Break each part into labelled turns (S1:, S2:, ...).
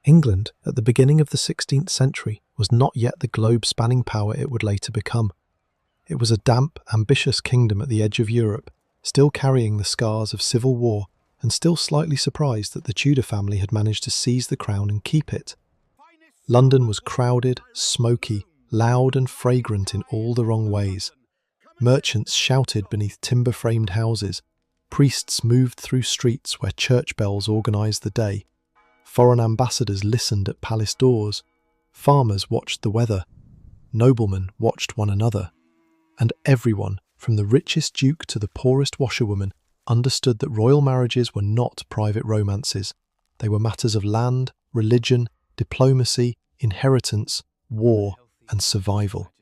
S1: England, at the beginning of the 16th century, was not yet the globe-spanning power it would later become. It was a damp, ambitious kingdom at the edge of Europe, still carrying the scars of civil war and still slightly surprised that the Tudor family had managed to seize the crown and keep it. London was crowded, smoky, loud and fragrant in all the wrong ways. Merchants shouted beneath timber-framed houses. Priests moved through streets where church bells organised the day. Foreign ambassadors listened at palace doors. Farmers watched the weather. Noblemen watched one another. And everyone, from the richest duke to the poorest washerwoman, understood that royal marriages were not private romances. They were matters of land, religion, diplomacy, inheritance, war, and survival.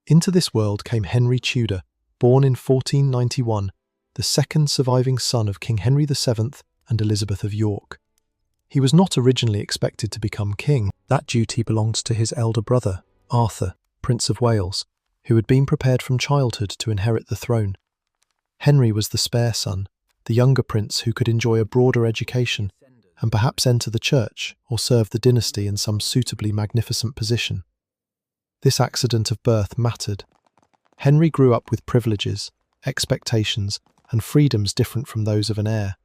S1: Into this world came Henry Tudor, born in 1491, the second surviving son of King Henry VII and Elizabeth of York. He was not originally expected to become king. That duty belonged to his elder brother, Arthur, Prince of Wales, who had been prepared from childhood to inherit the throne. Henry was the spare son, the younger prince who could enjoy a broader education and perhaps enter the church or serve the dynasty in some suitably magnificent position. This accident of birth mattered. Henry grew up with privileges, expectations, and freedoms different from those of an heir.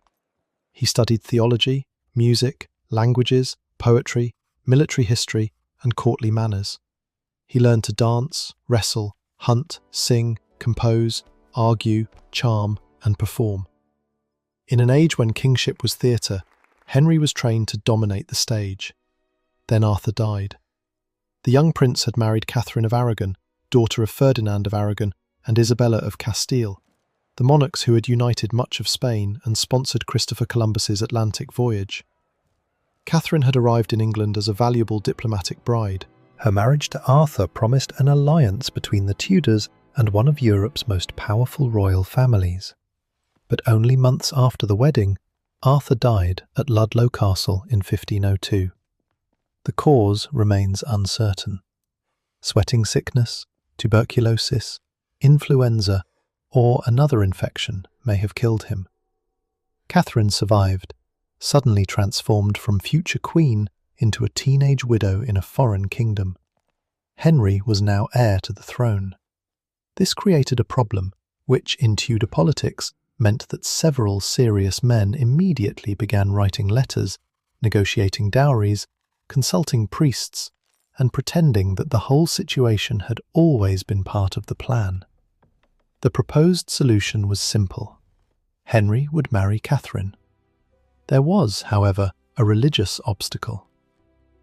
S1: He studied theology, music, languages, poetry, military history, and courtly manners. He learned to dance, wrestle, hunt, sing, compose, argue, charm, and perform. In an age when kingship was theatre, Henry was trained to dominate the stage. Then Arthur died. The young prince had married Catherine of Aragon, daughter of Ferdinand of Aragon and Isabella of Castile, the monarchs who had united much of Spain and sponsored Christopher Columbus's Atlantic voyage. Catherine had arrived in England as a valuable diplomatic bride. Her marriage to Arthur promised an alliance between the Tudors and one of Europe's most powerful royal families. But only months after the wedding, Arthur died at Ludlow Castle in 1502. The cause remains uncertain. Sweating sickness, tuberculosis, influenza, or another infection may have killed him. Catherine survived, suddenly transformed from future queen into a teenage widow in a foreign kingdom. Henry was now heir to the throne. This created a problem, which in Tudor politics meant that several serious men immediately began writing letters, negotiating dowries, consulting priests, and pretending that the whole situation had always been part of the plan. The proposed solution was simple. Henry would marry Catherine. There was, however, a religious obstacle.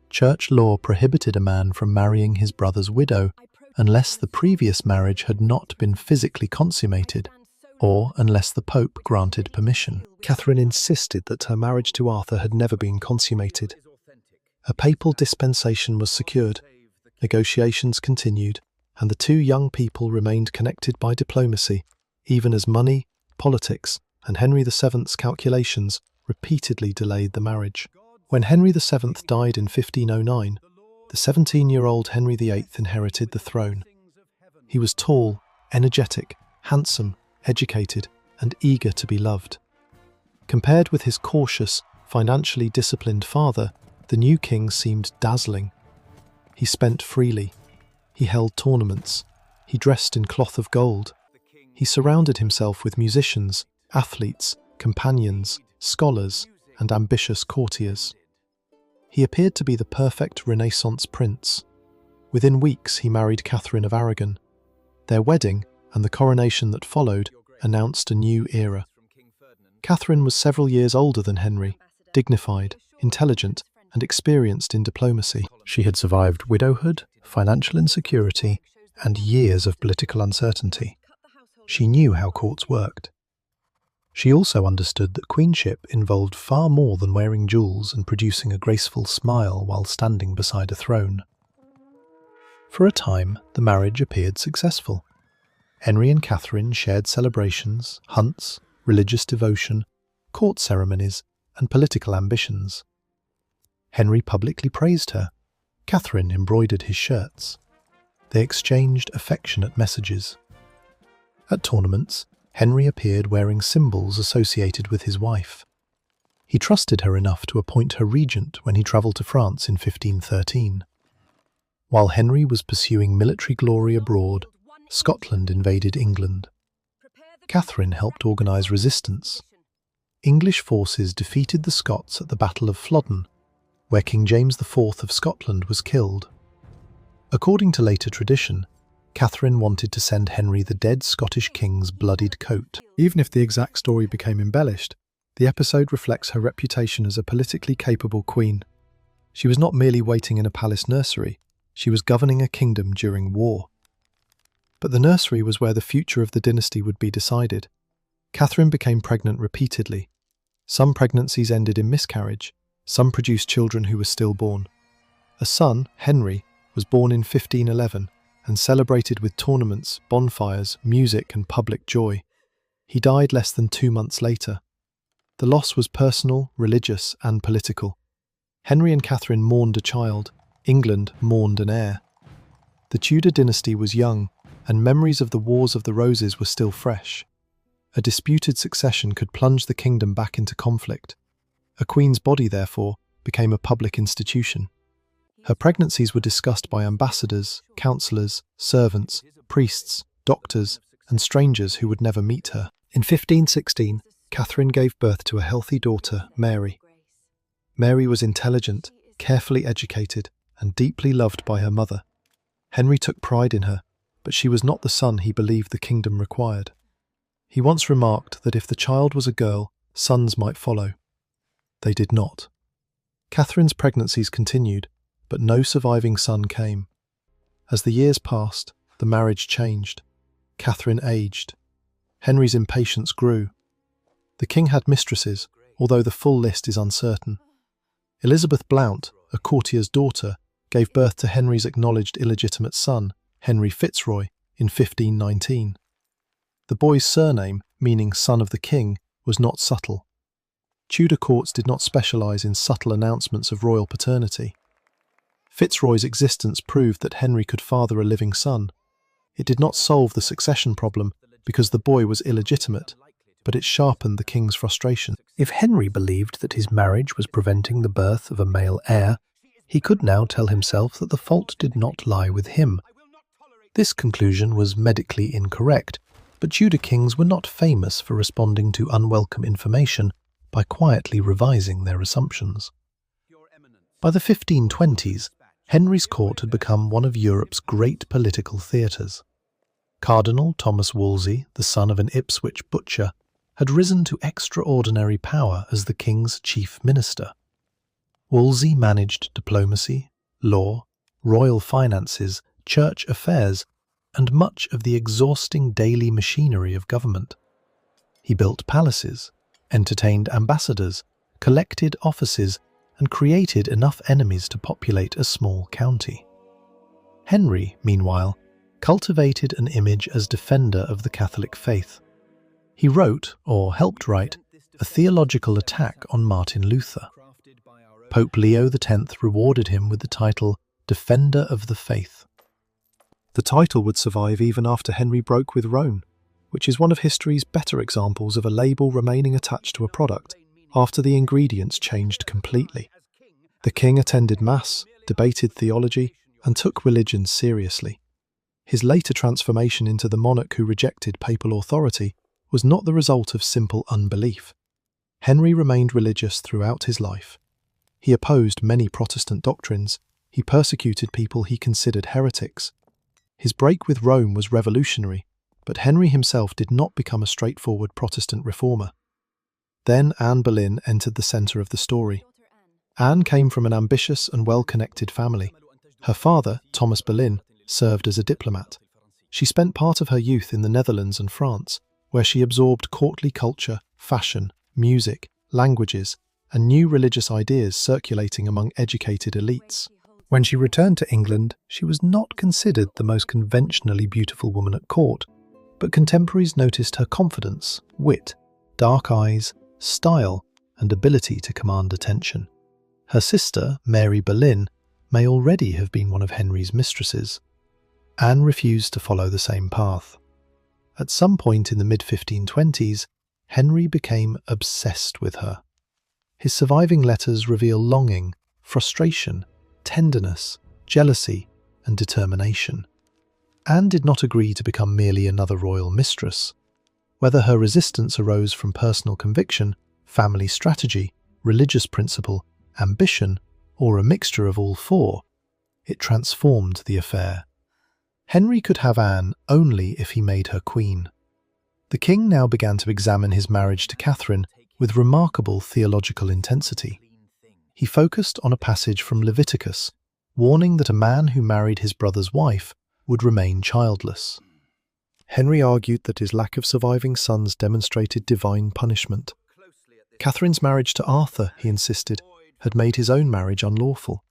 S1: Church law prohibited a man from marrying his brother's widow unless the previous marriage had not been physically consummated, or unless the Pope granted permission. Catherine insisted that her marriage to Arthur had never been consummated. A papal dispensation was secured, negotiations continued, and the two young people remained connected by diplomacy, even as money, politics, and Henry VII's calculations repeatedly delayed the marriage. When Henry VII died in 1509, the 17-year-old Henry VIII inherited the throne. He was tall, energetic, handsome, educated, and eager to be loved. Compared with his cautious, financially disciplined father, the new king seemed dazzling. He spent freely. He held tournaments. He dressed in cloth of gold. He surrounded himself with musicians, athletes, companions, scholars, and ambitious courtiers. He appeared to be the perfect Renaissance prince. Within weeks, he married Catherine of Aragon. Their wedding, and the coronation that followed, announced a new era. Catherine was several years older than Henry, dignified, intelligent, and experienced in diplomacy. She had survived widowhood, financial insecurity, and years of political uncertainty. She knew how courts worked. She also understood that queenship involved far more than wearing jewels and producing a graceful smile while standing beside a throne. For a time, the marriage appeared successful. Henry and Catherine shared celebrations, hunts, religious devotion, court ceremonies, and political ambitions. Henry publicly praised her. Catherine embroidered his shirts. They exchanged affectionate messages. At tournaments, Henry appeared wearing symbols associated with his wife. He trusted her enough to appoint her regent when he travelled to France in 1513. While Henry was pursuing military glory abroad, Scotland invaded England. Catherine helped organise resistance. English forces defeated the Scots at the Battle of Flodden, where King James IV of Scotland was killed. According to later tradition, Catherine wanted to send Henry the dead Scottish king's bloodied coat. Even if the exact story became embellished, the episode reflects her reputation as a politically capable queen. She was not merely waiting in a palace nursery, she was governing a kingdom during war. But the nursery was where the future of the dynasty would be decided. Catherine became pregnant repeatedly. Some pregnancies ended in miscarriage, some produced children who were stillborn. A son, Henry, was born in 1511 and celebrated with tournaments, bonfires, music and public joy. He died less than 2 months later. The loss was personal, religious and political. Henry and Catherine mourned a child. England mourned an heir. The Tudor dynasty was young, and memories of the Wars of the Roses were still fresh. A disputed succession could plunge the kingdom back into conflict. A queen's body, therefore, became a public institution. Her pregnancies were discussed by ambassadors, councillors, servants, priests, doctors, and strangers who would never meet her. In 1516, Catherine gave birth to a healthy daughter, Mary. Mary was intelligent, carefully educated, and deeply loved by her mother. Henry took pride in her, but she was not the son he believed the kingdom required. He once remarked that if the child was a girl, sons might follow. They did not. Catherine's pregnancies continued, but no surviving son came. As the years passed, the marriage changed. Catherine aged. Henry's impatience grew. The king had mistresses, although the full list is uncertain. Elizabeth Blount, a courtier's daughter, gave birth to Henry's acknowledged illegitimate son, Henry Fitzroy, in 1519. The boy's surname, meaning son of the king, was not subtle. Tudor courts did not specialise in subtle announcements of royal paternity. Fitzroy's existence proved that Henry could father a living son. It did not solve the succession problem because the boy was illegitimate, but it sharpened the king's frustration. If Henry believed that his marriage was preventing the birth of a male heir, he could now tell himself that the fault did not lie with him. This conclusion was medically incorrect, but Tudor kings were not famous for responding to unwelcome information by quietly revising their assumptions. By the 1520s, Henry's court had become one of Europe's great political theatres. Cardinal Thomas Wolsey, the son of an Ipswich butcher, had risen to extraordinary power as the king's chief minister. Wolsey managed diplomacy, law, royal finances, church affairs, and much of the exhausting daily machinery of government. He built palaces, entertained ambassadors, collected offices, and created enough enemies to populate a small county. Henry, meanwhile, cultivated an image as defender of the Catholic faith. He wrote, or helped write, a theological attack on Martin Luther. Pope Leo X rewarded him with the title Defender of the Faith. The title would survive even after Henry broke with Rome, which is one of history's better examples of a label remaining attached to a product after the ingredients changed completely. The king attended Mass, debated theology, and took religion seriously. His later transformation into the monarch who rejected papal authority was not the result of simple unbelief. Henry remained religious throughout his life. He opposed many Protestant doctrines. He persecuted people he considered heretics. His break with Rome was revolutionary, but Henry himself did not become a straightforward Protestant reformer. Then Anne Boleyn entered the centre of the story. Anne came from an ambitious and well-connected family. Her father, Thomas Boleyn, served as a diplomat. She spent part of her youth in the Netherlands and France, where she absorbed courtly culture, fashion, music, languages, and new religious ideas circulating among educated elites. When she returned to England, she was not considered the most conventionally beautiful woman at court, but contemporaries noticed her confidence, wit, dark eyes, style, and ability to command attention. Her sister, Mary Boleyn, may already have been one of Henry's mistresses. Anne refused to follow the same path. At some point in the mid-1520s, Henry became obsessed with her. His surviving letters reveal longing, frustration, tenderness, jealousy, and determination. Anne did not agree to become merely another royal mistress. Whether her resistance arose from personal conviction, family strategy, religious principle, ambition, or a mixture of all four, it transformed the affair. Henry could have Anne only if he made her queen. The king now began to examine his marriage to Catherine with remarkable theological intensity. He focused on a passage from Leviticus, warning that a man who married his brother's wife would remain childless. Henry argued that his lack of surviving sons demonstrated divine punishment. Catherine's marriage to Arthur, he insisted, had made his own marriage unlawful.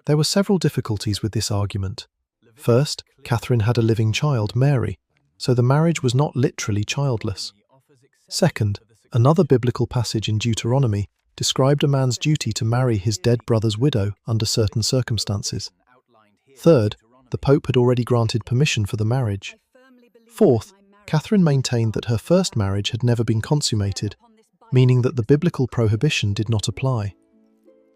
S1: There were several difficulties with this argument. First, Catherine had a living child, Mary, so the marriage was not literally childless. Second, another biblical passage in Deuteronomy described a man's duty to marry his dead brother's widow under certain circumstances. Third, the Pope had already granted permission for the marriage. Fourth, Catherine maintained that her first marriage had never been consummated, meaning that the biblical prohibition did not apply.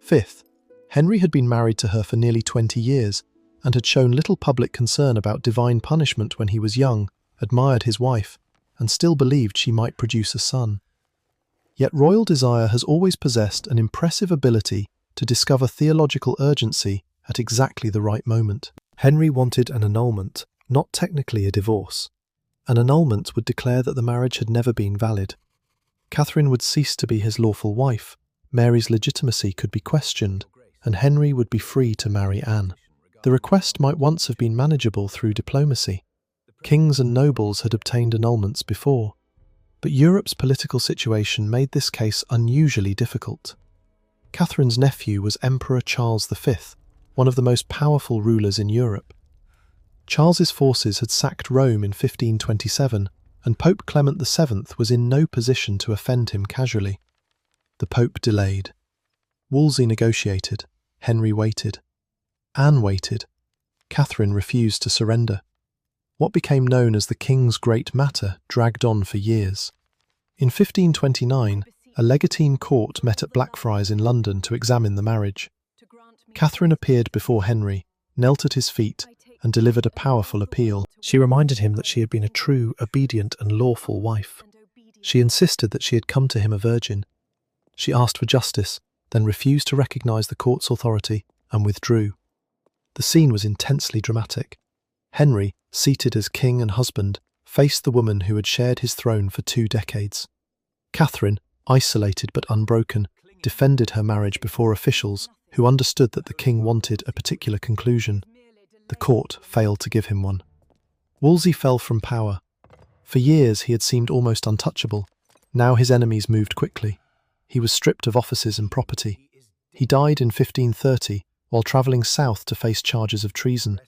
S1: Fifth, Henry had been married to her for nearly 20 years and had shown little public concern about divine punishment when he was young, admired his wife, and still believed she might produce a son. Yet royal desire has always possessed an impressive ability to discover theological urgency at exactly the right moment. Henry wanted an annulment, not technically a divorce. An annulment would declare that the marriage had never been valid. Catherine would cease to be his lawful wife, Mary's legitimacy could be questioned, and Henry would be free to marry Anne. The request might once have been manageable through diplomacy. Kings and nobles had obtained annulments before, but Europe's political situation made this case unusually difficult. Catherine's nephew was Emperor Charles V, one of the most powerful rulers in Europe. Charles's forces had sacked Rome in 1527, and Pope Clement VII was in no position to offend him casually. The Pope delayed. Wolsey negotiated. Henry waited. Anne waited. Catherine refused to surrender. What became known as the King's Great Matter dragged on for years. In 1529, a legatine court met at Blackfriars in London to examine the marriage. Catherine appeared before Henry, knelt at his feet, and delivered a powerful appeal. She reminded him that she had been a true, obedient, and lawful wife. She insisted that she had come to him a virgin. She asked for justice, then refused to recognise the court's authority, and withdrew. The scene was intensely dramatic. Henry, seated as king and husband, faced the woman who had shared his throne for 2 decades. Catherine, isolated but unbroken, defended her marriage before officials who understood that the king wanted a particular conclusion. The court failed to give him one. Wolsey fell from power. For years he had seemed almost untouchable. Now his enemies moved quickly. He was stripped of offices and property. He died in 1530 while travelling south to face charges of treason.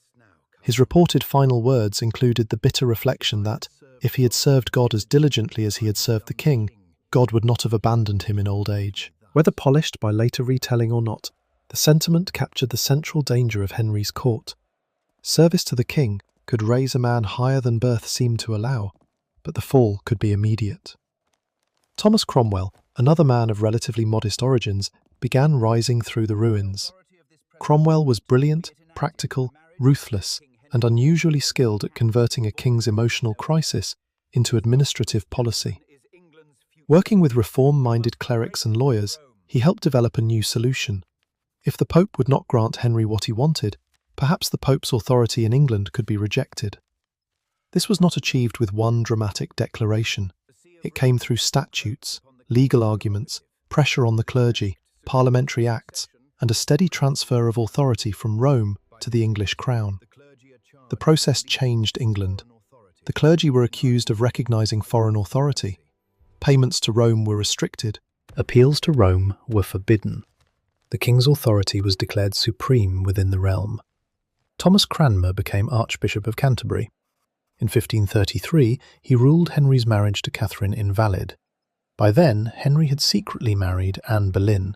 S1: His reported final words included the bitter reflection that, if he had served God as diligently as he had served the king, God would not have abandoned him in old age. Whether polished by later retelling or not, the sentiment captured the central danger of Henry's court. Service to the king could raise a man higher than birth seemed to allow, but the fall could be immediate. Thomas Cromwell, another man of relatively modest origins, began rising through the ruins. Cromwell was brilliant, practical, ruthless, and unusually skilled at converting a king's emotional crisis into administrative policy. Working with reform-minded clerics and lawyers, he helped develop a new solution. If the Pope would not grant Henry what he wanted, perhaps the Pope's authority in England could be rejected. This was not achieved with one dramatic declaration. It came through statutes, legal arguments, pressure on the clergy, parliamentary acts, and a steady transfer of authority from Rome to the English crown. The process changed England. The clergy were accused of recognising foreign authority. Payments to Rome were restricted. Appeals to Rome were forbidden. The king's authority was declared supreme within the realm. Thomas Cranmer became Archbishop of Canterbury. In 1533, he ruled Henry's marriage to Catherine invalid. By then, Henry had secretly married Anne Boleyn.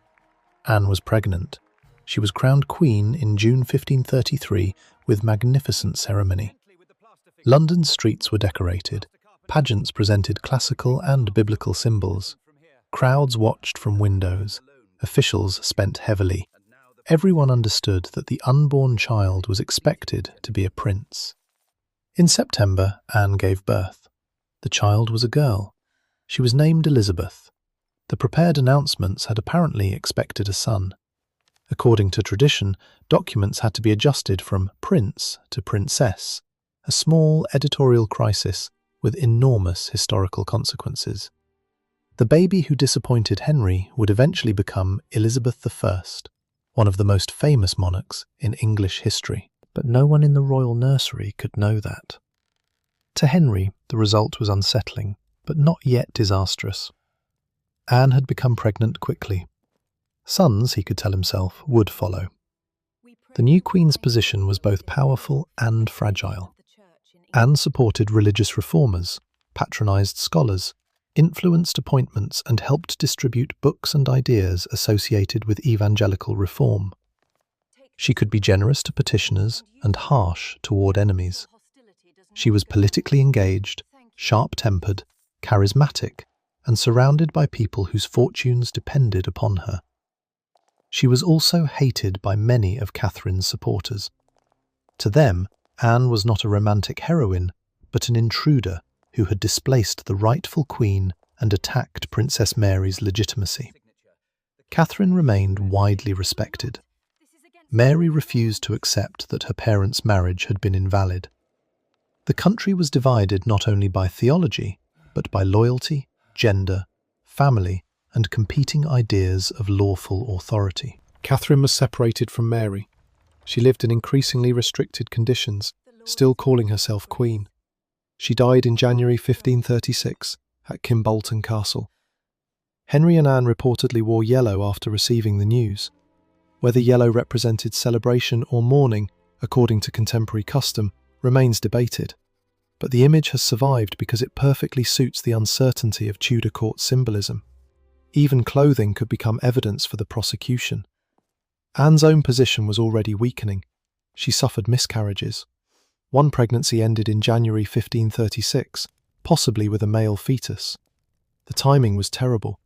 S1: Anne was pregnant. She was crowned queen in June 1533 with magnificent ceremony. London's streets were decorated. Pageants presented classical and biblical symbols. Crowds watched from windows. Officials spent heavily. Everyone understood that the unborn child was expected to be a prince. In September, Anne gave birth. The child was a girl. She was named Elizabeth. The prepared announcements had apparently expected a son. According to tradition, documents had to be adjusted from prince to princess, a small editorial crisis with enormous historical consequences. The baby who disappointed Henry would eventually become Elizabeth I, one of the most famous monarchs in English history. But no one in the royal nursery could know that. To Henry, the result was unsettling, but not yet disastrous. Anne had become pregnant quickly. Sons, he could tell himself, would follow. The new queen's position was both powerful and fragile. Anne supported religious reformers, patronised scholars, influenced appointments and helped distribute books and ideas associated with evangelical reform. She could be generous to petitioners and harsh toward enemies. She was politically engaged, sharp-tempered, charismatic, and surrounded by people whose fortunes depended upon her. She was also hated by many of Catherine's supporters. To them, Anne was not a romantic heroine, but an intruder who had displaced the rightful queen and attacked Princess Mary's legitimacy. Catherine remained widely respected. Mary refused to accept that her parents' marriage had been invalid. The country was divided not only by theology, but by loyalty, gender, family, and competing ideas of lawful authority. Catherine was separated from Mary. She lived in increasingly restricted conditions, still calling herself queen. She died in January 1536 at Kimbolton Castle. Henry and Anne reportedly wore yellow after receiving the news. Whether yellow represented celebration or mourning, according to contemporary custom, remains debated. But the image has survived because it perfectly suits the uncertainty of Tudor court symbolism. Even clothing could become evidence for the prosecution. Anne's own position was already weakening. She suffered miscarriages. One pregnancy ended in January 1536, possibly with a male fetus. The timing was terrible.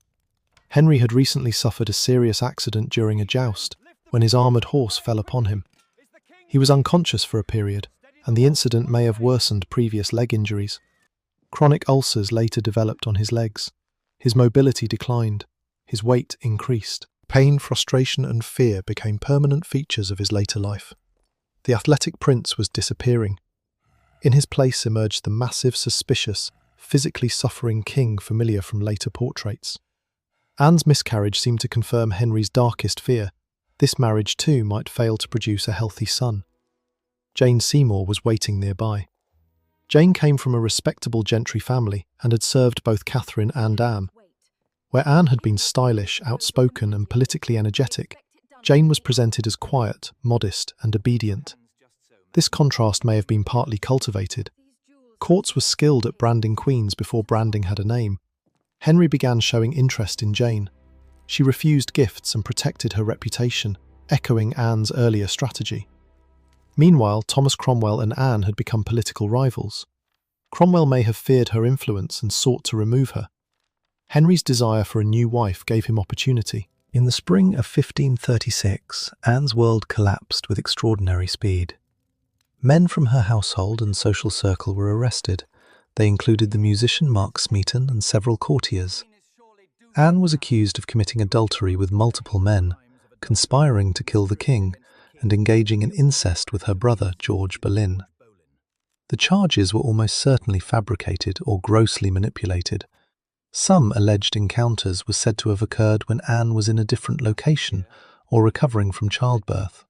S1: Henry had recently suffered a serious accident during a joust, when his armoured horse fell upon him. He was unconscious for a period, and the incident may have worsened previous leg injuries. Chronic ulcers later developed on his legs. His mobility declined. His weight increased. Pain, frustration and fear became permanent features of his later life. The athletic prince was disappearing. In his place emerged the massive, suspicious, physically suffering king familiar from later portraits. Anne's miscarriage seemed to confirm Henry's darkest fear. This marriage too might fail to produce a healthy son. Jane Seymour was waiting nearby. Jane came from a respectable gentry family and had served both Catherine and Anne. Where Anne had been stylish, outspoken and politically energetic, Jane was presented as quiet, modest and obedient. This contrast may have been partly cultivated. Courts were skilled at branding queens before branding had a name. Henry began showing interest in Jane. She refused gifts and protected her reputation, echoing Anne's earlier strategy. Meanwhile, Thomas Cromwell and Anne had become political rivals. Cromwell may have feared her influence and sought to remove her. Henry's desire for a new wife gave him opportunity. In the spring of 1536, Anne's world collapsed with extraordinary speed. Men from her household and social circle were arrested. They included the musician Mark Smeaton and several courtiers. Anne was accused of committing adultery with multiple men, conspiring to kill the king, and engaging in incest with her brother George Boleyn. The charges were almost certainly fabricated or grossly manipulated. Some alleged encounters were said to have occurred when Anne was in a different location or recovering from childbirth.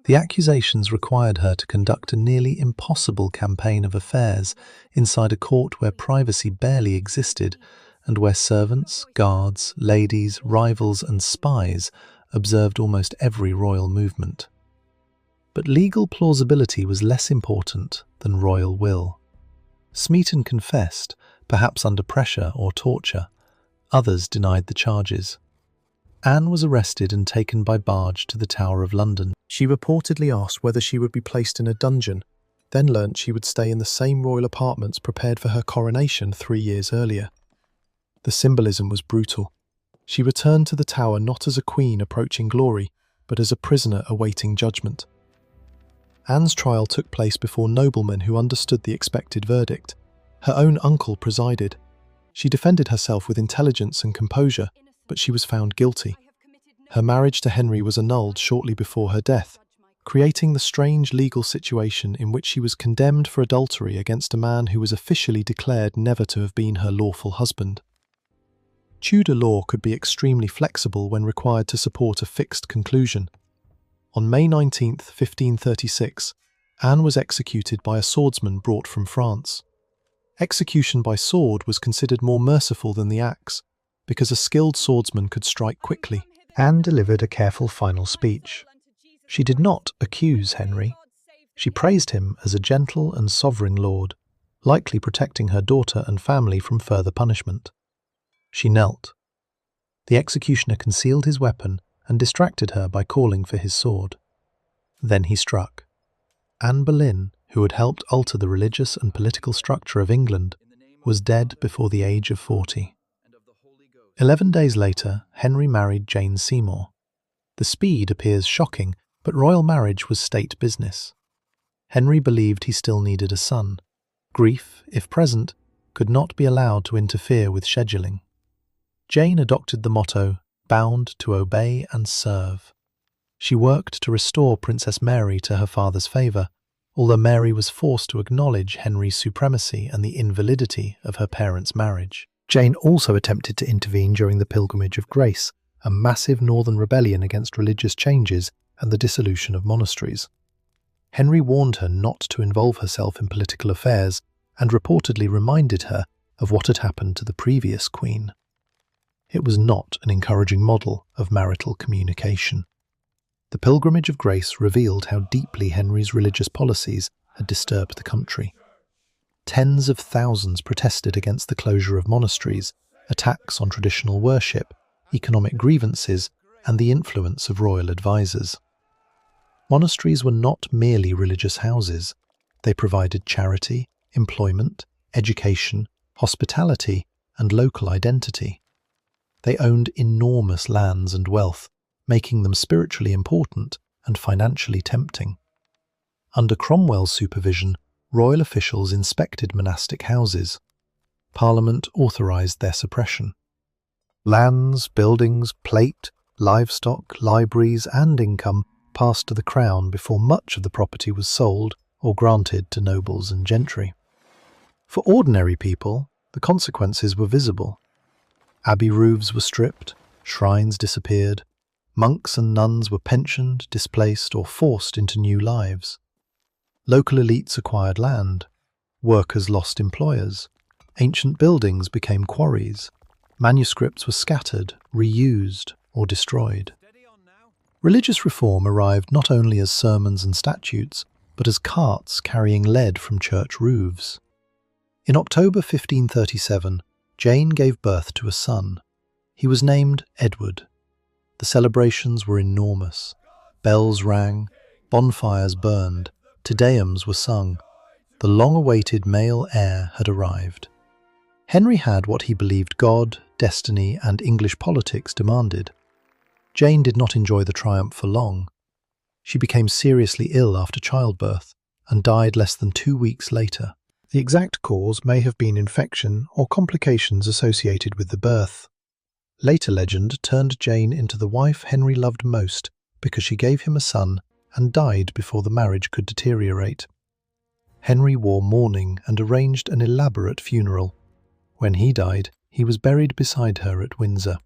S1: The accusations required her to conduct a nearly impossible campaign of affairs inside a court where privacy barely existed and where servants, guards, ladies, rivals and spies observed almost every royal movement. But legal plausibility was less important than royal will. Smeaton confessed, perhaps under pressure or torture. Others denied the charges. Anne was arrested and taken by barge to the Tower of London. She reportedly asked whether she would be placed in a dungeon, then learnt she would stay in the same royal apartments prepared for her coronation 3 years earlier. The symbolism was brutal. She returned to the Tower not as a queen approaching glory, but as a prisoner awaiting judgment. Anne's trial took place before noblemen who understood the expected verdict. Her own uncle presided. She defended herself with intelligence and composure, but she was found guilty. Her marriage to Henry was annulled shortly before her death, creating the strange legal situation in which she was condemned for adultery against a man who was officially declared never to have been her lawful husband. Tudor law could be extremely flexible when required to support a fixed conclusion. On May 19, 1536, Anne was executed by a swordsman brought from France. Execution by sword was considered more merciful than the axe, because a skilled swordsman could strike quickly. Anne delivered a careful final speech. She did not accuse Henry. She praised him as a gentle and sovereign lord, likely protecting her daughter and family from further punishment. She knelt. The executioner concealed his weapon and distracted her by calling for his sword. Then he struck. Anne Boleyn, who had helped alter the religious and political structure of England, was dead before the age of 40. 11 days later, Henry married Jane Seymour. The speed appears shocking, but royal marriage was state business. Henry believed he still needed a son. Grief, if present, could not be allowed to interfere with scheduling. Jane adopted the motto, "Bound to obey and serve." She worked to restore Princess Mary to her father's favour, although Mary was forced to acknowledge Henry's supremacy and the invalidity of her parents' marriage. Jane also attempted to intervene during the Pilgrimage of Grace, a massive northern rebellion against religious changes and the dissolution of monasteries. Henry warned her not to involve herself in political affairs and reportedly reminded her of what had happened to the previous queen. It was not an encouraging model of marital communication. The Pilgrimage of Grace revealed how deeply Henry's religious policies had disturbed the country. Tens of thousands protested against the closure of monasteries, attacks on traditional worship, economic grievances, and the influence of royal advisors. Monasteries were not merely religious houses. They provided charity, employment, education, hospitality, and local identity. They owned enormous lands and wealth, making them spiritually important and financially tempting. Under Cromwell's supervision, royal officials inspected monastic houses. Parliament authorised their suppression. Lands, buildings, plate, livestock, libraries, and income passed to the Crown before much of the property was sold or granted to nobles and gentry. For ordinary people, the consequences were visible. Abbey roofs were stripped, shrines disappeared, monks and nuns were pensioned, displaced, or forced into new lives. Local elites acquired land, workers lost employers, ancient buildings became quarries, manuscripts were scattered, reused, or destroyed. Religious reform arrived not only as sermons and statutes, but as carts carrying lead from church roofs. In October 1537, Jane gave birth to a son. He was named Edward. The celebrations were enormous. Bells rang, bonfires burned, Te Deums were sung. The long-awaited male heir had arrived. Henry had what he believed God, destiny, and English politics demanded. Jane did not enjoy the triumph for long. She became seriously ill after childbirth and died less than 2 weeks later. The exact cause may have been infection or complications associated with the birth. Later legend turned Jane into the wife Henry loved most because she gave him a son and died before the marriage could deteriorate. Henry wore mourning and arranged an elaborate funeral. When he died, he was buried beside her at Windsor.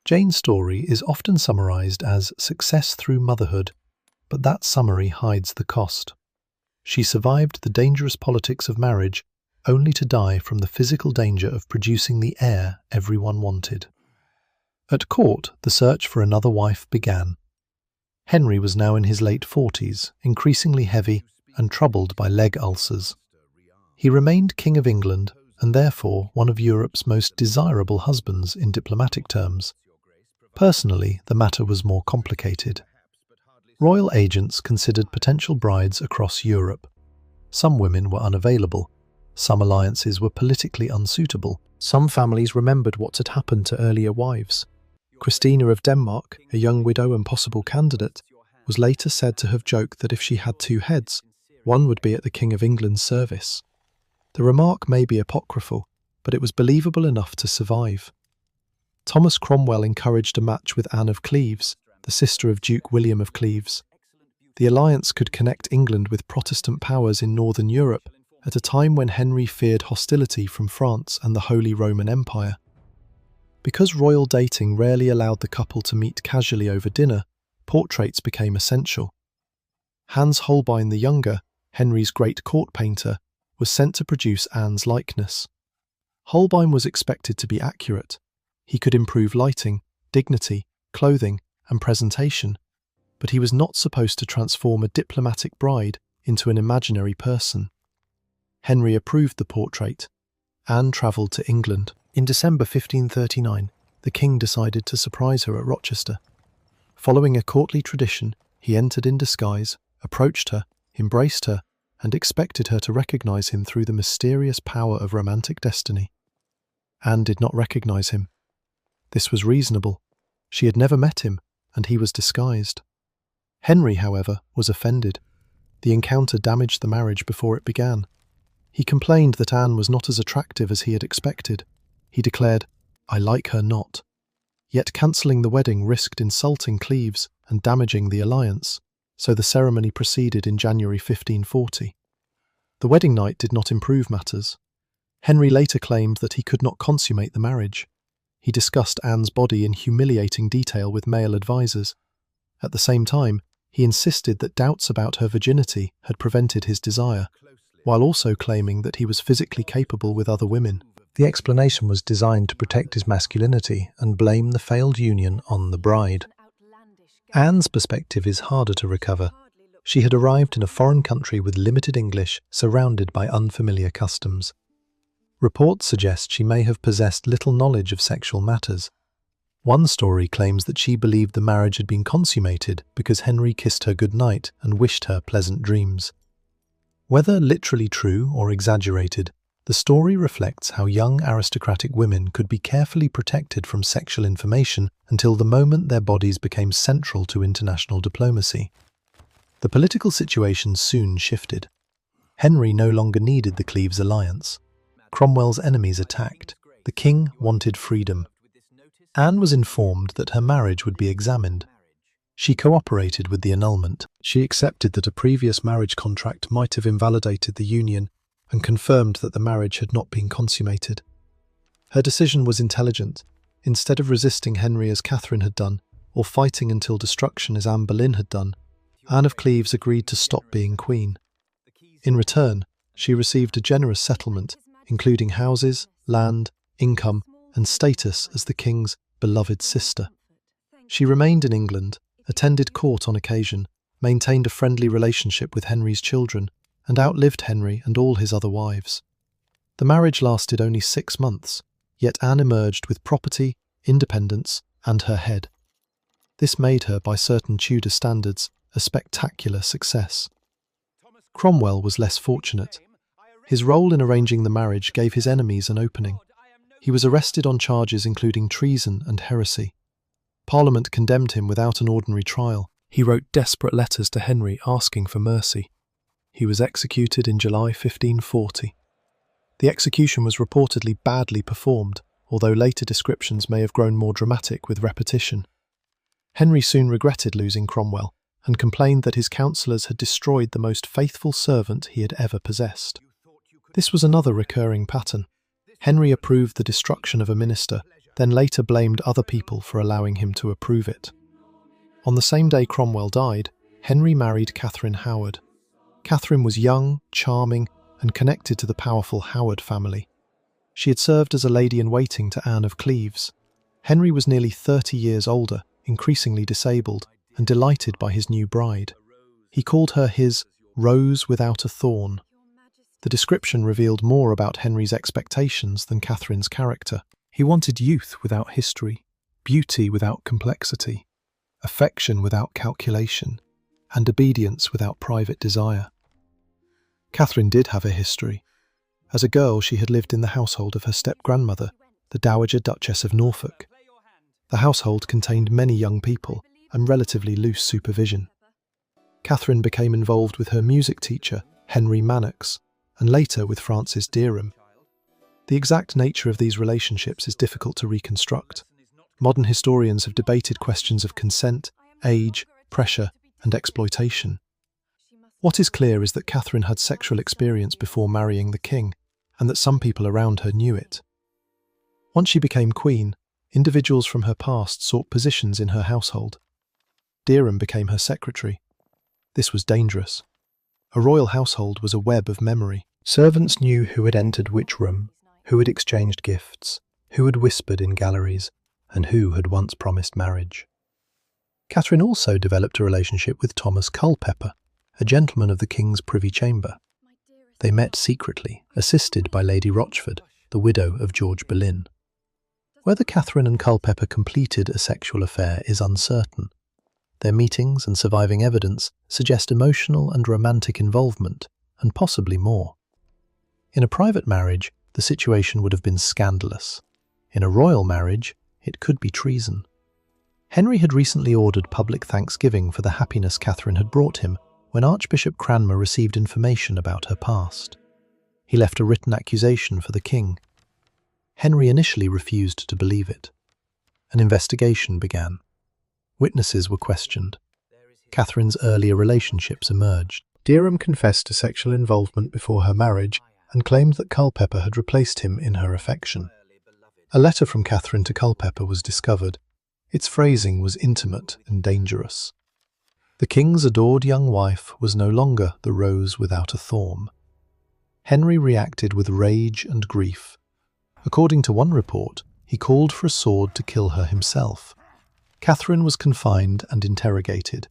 S1: Jane's story is often summarized as success through motherhood, but that summary hides the cost. She survived the dangerous politics of marriage only to die from the physical danger of producing the heir everyone wanted. At court, the search for another wife began. Henry was now in his late 40s, increasingly heavy and troubled by leg ulcers. He remained King of England and therefore one of Europe's most desirable husbands in diplomatic terms. Personally, the matter was more complicated. Royal agents considered potential brides across Europe. Some women were unavailable. Some alliances were politically unsuitable. Some families remembered what had happened to earlier wives. Christina of Denmark, a young widow and possible candidate, was later said to have joked that if she had two heads, one would be at the King of England's service. The remark may be apocryphal, but it was believable enough to survive. Thomas Cromwell encouraged a match with Anne of Cleves, the sister of Duke William of Cleves. The alliance could connect England with Protestant powers in northern Europe at a time when Henry feared hostility from France and the Holy Roman Empire. Because royal dating rarely allowed the couple to meet casually over dinner, portraits became essential. Hans Holbein the Younger, Henry's great court painter, was sent to produce Anne's likeness. Holbein was expected to be accurate. He could improve lighting, dignity, clothing, and presentation, but he was not supposed to transform a diplomatic bride into an imaginary person. Henry approved the portrait. Anne travelled to England. In December 1539, the king decided to surprise her at Rochester. Following a courtly tradition, he entered in disguise, approached her, embraced her, and expected her to recognise him through the mysterious power of romantic destiny. Anne did not recognise him. This was reasonable. She had never met him, and he was disguised. Henry, however, was offended. The encounter damaged the marriage before it began. He complained that Anne was not as attractive as he had expected. He declared, "I like her not." Yet cancelling the wedding risked insulting Cleves and damaging the alliance, so the ceremony proceeded in January 1540. The wedding night did not improve matters. Henry later claimed that he could not consummate the marriage. He discussed Anne's body in humiliating detail with male advisers. At the same time, he insisted that doubts about her virginity had prevented his desire, while also claiming that he was physically capable with other women. The explanation was designed to protect his masculinity and blame the failed union on the bride. Anne's perspective is harder to recover. She had arrived in a foreign country with limited English, surrounded by unfamiliar customs. Reports suggest she may have possessed little knowledge of sexual matters. One story claims that she believed the marriage had been consummated because Henry kissed her goodnight and wished her pleasant dreams. Whether literally true or exaggerated, the story reflects how young aristocratic women could be carefully protected from sexual information until the moment their bodies became central to international diplomacy. The political situation soon shifted. Henry no longer needed the Cleves alliance. Cromwell's enemies attacked. The king wanted freedom. Anne was informed that her marriage would be examined. She cooperated with the annulment. She accepted that a previous marriage contract might have invalidated the union and confirmed that the marriage had not been consummated. Her decision was intelligent. Instead of resisting Henry as Catherine had done, or fighting until destruction as Anne Boleyn had done, Anne of Cleves agreed to stop being queen. In return, she received a generous settlement, including houses, land, income, and status as the king's beloved sister. She remained in England, attended court on occasion, maintained a friendly relationship with Henry's children, and outlived Henry and all his other wives. The marriage lasted only 6 months, yet Anne emerged with property, independence, and her head. This made her, by certain Tudor standards, a spectacular success. Cromwell was less fortunate. His role in arranging the marriage gave his enemies an opening. He was arrested on charges including treason and heresy. Parliament condemned him without an ordinary trial. He wrote desperate letters to Henry asking for mercy. He was executed in July 1540. The execution was reportedly badly performed, although later descriptions may have grown more dramatic with repetition. Henry soon regretted losing Cromwell and complained that his counsellors had destroyed the most faithful servant he had ever possessed. This was another recurring pattern. Henry approved the destruction of a minister, then later blamed other people for allowing him to approve it. On the same day Cromwell died, Henry married Catherine Howard. Catherine was young, charming, and connected to the powerful Howard family. She had served as a lady-in-waiting to Anne of Cleves. Henry was nearly 30 years older, increasingly disabled, and delighted by his new bride. He called her his "rose without a thorn." The description revealed more about Henry's expectations than Catherine's character. He wanted youth without history, beauty without complexity, affection without calculation, and obedience without private desire. Catherine did have a history. As a girl, she had lived in the household of her step-grandmother, the Dowager Duchess of Norfolk. The household contained many young people and relatively loose supervision. Catherine became involved with her music teacher, Henry Manox, and later with Francis Derham. The exact nature of these relationships is difficult to reconstruct. Modern historians have debated questions of consent, age, pressure, and exploitation. What is clear is that Catherine had sexual experience before marrying the king, and that some people around her knew it. Once she became queen, individuals from her past sought positions in her household. Derham became her secretary. This was dangerous. A royal household was a web of memory. Servants knew who had entered which room, who had exchanged gifts, who had whispered in galleries, and who had once promised marriage. Catherine also developed a relationship with Thomas Culpeper, a gentleman of the king's privy chamber. They met secretly, assisted by Lady Rochford, the widow of George Boleyn. Whether Catherine and Culpeper completed a sexual affair is uncertain. Their meetings and surviving evidence suggest emotional and romantic involvement, and possibly more. In a private marriage, the situation would have been scandalous. In a royal marriage, it could be treason. Henry had recently ordered public thanksgiving for the happiness Catherine had brought him when Archbishop Cranmer received information about her past. He left a written accusation for the king. Henry initially refused to believe it. An investigation began. Witnesses were questioned. Catherine's earlier relationships emerged. Derham confessed to sexual involvement before her marriage and claimed that Culpeper had replaced him in her affection. A letter from Catherine to Culpeper was discovered. Its phrasing was intimate and dangerous. The king's adored young wife was no longer the rose without a thorn. Henry reacted with rage and grief. According to one report, he called for a sword to kill her himself. Catherine was confined and interrogated.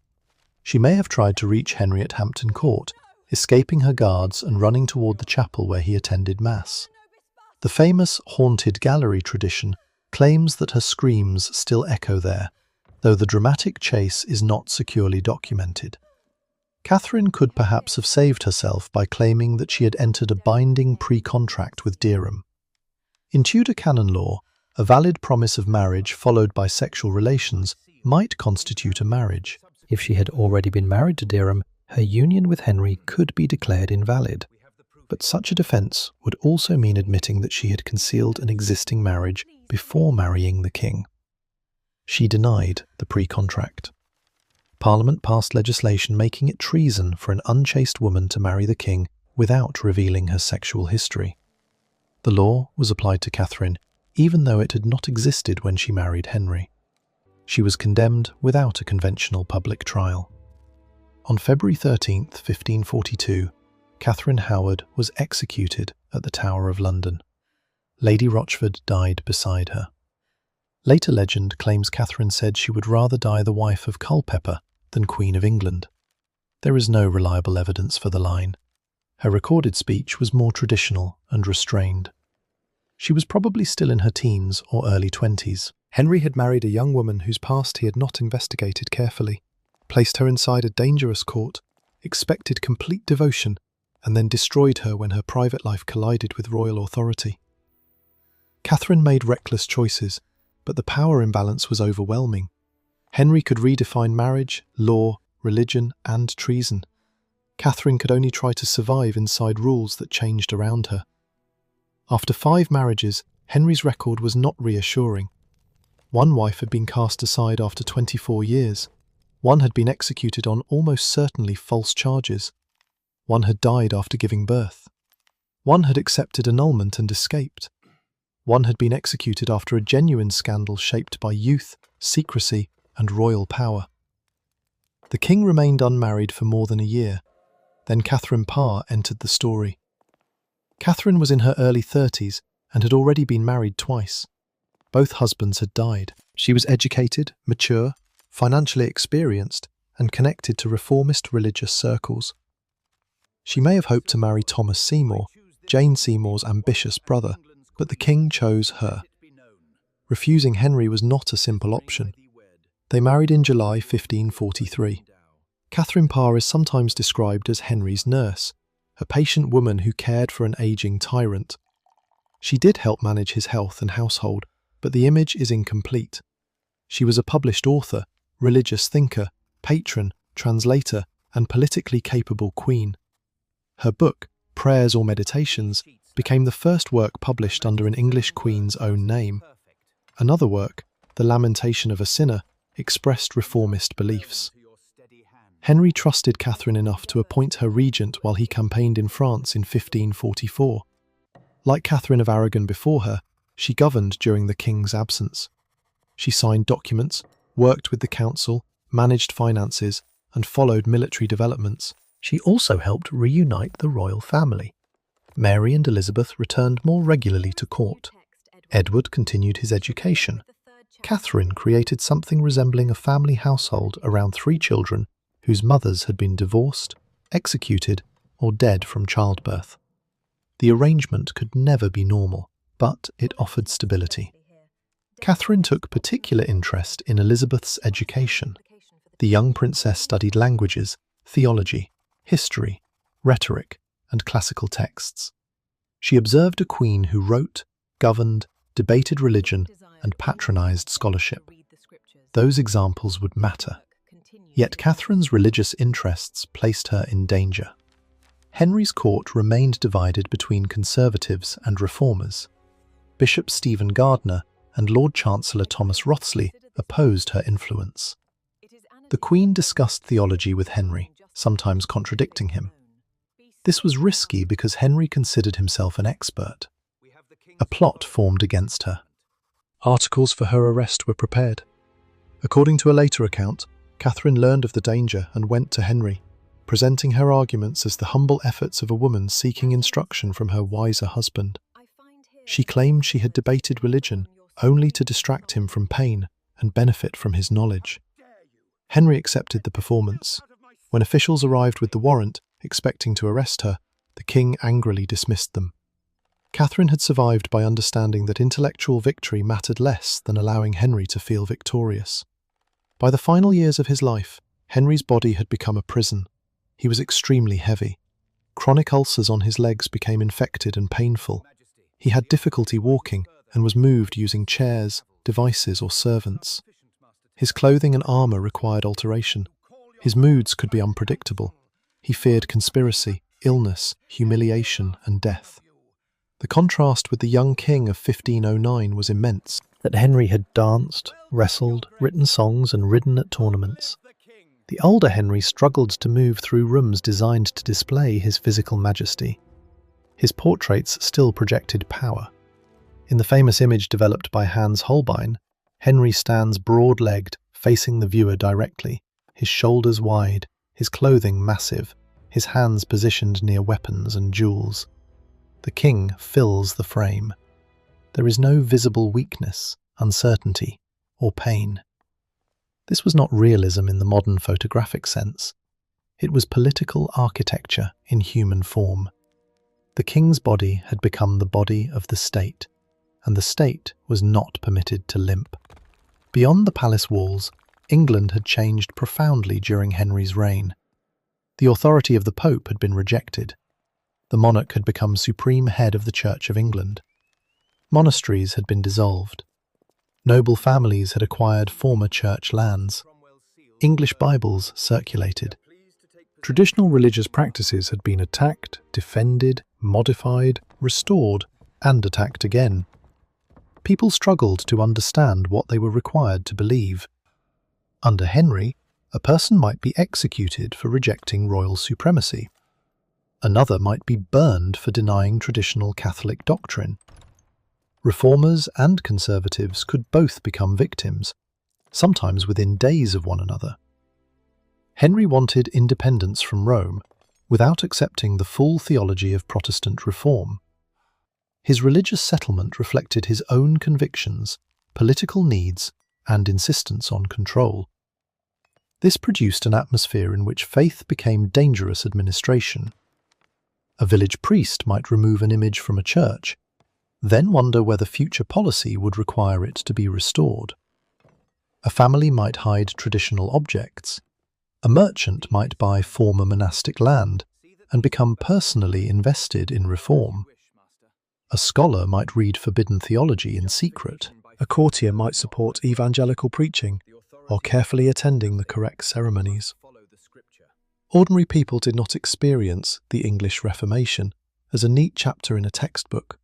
S1: She may have tried to reach Henry at Hampton Court, escaping her guards and running toward the chapel where he attended Mass. The famous haunted gallery tradition claims that her screams still echo there, though the dramatic chase is not securely documented. Catherine could perhaps have saved herself by claiming that she had entered a binding pre-contract with Derham. In Tudor canon law, a valid promise of marriage followed by sexual relations might constitute a marriage. If she had already been married to Derham, her union with Henry could be declared invalid. But such a defence would also mean admitting that she had concealed an existing marriage before marrying the king. She denied the pre-contract. Parliament passed legislation making it treason for an unchaste woman to marry the king without revealing her sexual history. The law was applied to Catherine, even though it had not existed when she married Henry. She was condemned without a conventional public trial. On February 13, 1542, Catherine Howard was executed at the Tower of London. Lady Rochford died beside her. Later legend claims Catherine said she would rather die the wife of Culpeper than Queen of England. There is no reliable evidence for the line. Her recorded speech was more traditional and restrained. She was probably still in her teens or early 20s. Henry had married a young woman whose past he had not investigated carefully, placed her inside a dangerous court, expected complete devotion, and then destroyed her when her private life collided with royal authority. Catherine made reckless choices, but the power imbalance was overwhelming. Henry could redefine marriage, law, religion, and treason. Catherine could only try to survive inside rules that changed around her. After 5 marriages, Henry's record was not reassuring. One wife had been cast aside after 24 years. One had been executed on almost certainly false charges. One had died after giving birth. One had accepted annulment and escaped. One had been executed after a genuine scandal shaped by youth, secrecy, and royal power. The king remained unmarried for more than a year. Then Catherine Parr entered the story. Catherine was in her early 30s and had already been married twice. Both husbands had died. She was educated, mature, financially experienced, and connected to reformist religious circles. She may have hoped to marry Thomas Seymour, Jane Seymour's ambitious brother, but the king chose her. Refusing Henry was not a simple option. They married in July 1543. Catherine Parr is sometimes described as Henry's nurse, a patient woman who cared for an aging tyrant. She did help manage his health and household, but the image is incomplete. She was a published author, religious thinker, patron, translator, and politically capable queen. Her book, Prayers or Meditations, became the first work published under an English queen's own name. Another work, The Lamentation of a Sinner, expressed reformist beliefs. Henry trusted Catherine enough to appoint her regent while he campaigned in France in 1544. Like Catherine of Aragon before her, she governed during the king's absence. She signed documents, worked with the council, managed finances, and followed military developments. She also helped reunite the royal family. Mary and Elizabeth returned more regularly to court. Edward continued his education. Catherine created something resembling a family household around 3 children whose mothers had been divorced, executed, or dead from childbirth. The arrangement could never be normal, but it offered stability. Catherine took particular interest in Elizabeth's education. The young princess studied languages, theology, history, rhetoric, and classical texts. She observed a queen who wrote, governed, debated religion, and patronized scholarship. Those examples would matter. Yet Catherine's religious interests placed her in danger. Henry's court remained divided between conservatives and reformers. Bishop Stephen Gardiner and Lord Chancellor Thomas Wriothesley opposed her influence. The Queen discussed theology with Henry, sometimes contradicting him. This was risky because Henry considered himself an expert. A plot formed against her. Articles for her arrest were prepared. According to a later account, Catherine learned of the danger and went to Henry, presenting her arguments as the humble efforts of a woman seeking instruction from her wiser husband. She claimed she had debated religion only to distract him from pain and benefit from his knowledge. Henry accepted the performance. When officials arrived with the warrant, expecting to arrest her, the king angrily dismissed them. Catherine had survived by understanding that intellectual victory mattered less than allowing Henry to feel victorious. By the final years of his life, Henry's body had become a prison. He was extremely heavy. Chronic ulcers on his legs became infected and painful. He had difficulty walking and was moved using chairs, devices, or servants. His clothing and armour required alteration. His moods could be unpredictable. He feared conspiracy, illness, humiliation, and death. The contrast with the young king of 1509 was immense. That Henry had danced, wrestled, written songs, and ridden at tournaments. The older Henry struggled to move through rooms designed to display his physical majesty. His portraits still projected power. In the famous image developed by Hans Holbein, Henry stands broad-legged, facing the viewer directly, his shoulders wide, his clothing massive, his hands positioned near weapons and jewels. The king fills the frame. There is no visible weakness, uncertainty, or pain. This was not realism in the modern photographic sense. It was political architecture in human form. The king's body had become the body of the state, and the state was not permitted to limp. Beyond the palace walls, England had changed profoundly during Henry's reign. The authority of the Pope had been rejected. The monarch had become supreme head of the Church of England. Monasteries had been dissolved. Noble families had acquired former church lands. English Bibles circulated. Traditional religious practices had been attacked, defended, modified, restored, and attacked again. People struggled to understand what they were required to believe. Under Henry, a person might be executed for rejecting royal supremacy. Another might be burned for denying traditional Catholic doctrine. Reformers and conservatives could both become victims, sometimes within days of one another. Henry wanted independence from Rome without accepting the full theology of Protestant reform. His religious settlement reflected his own convictions, political needs, and insistence on control. This produced an atmosphere in which faith became dangerous administration. A village priest might remove an image from a church, then wonder whether future policy would require it to be restored. A family might hide traditional objects. A merchant might buy former monastic land, and become personally invested in reform. A scholar might read forbidden theology in secret. A courtier might support evangelical preaching, while carefully attending the correct ceremonies. Ordinary people did not experience the English Reformation as a neat chapter in a textbook.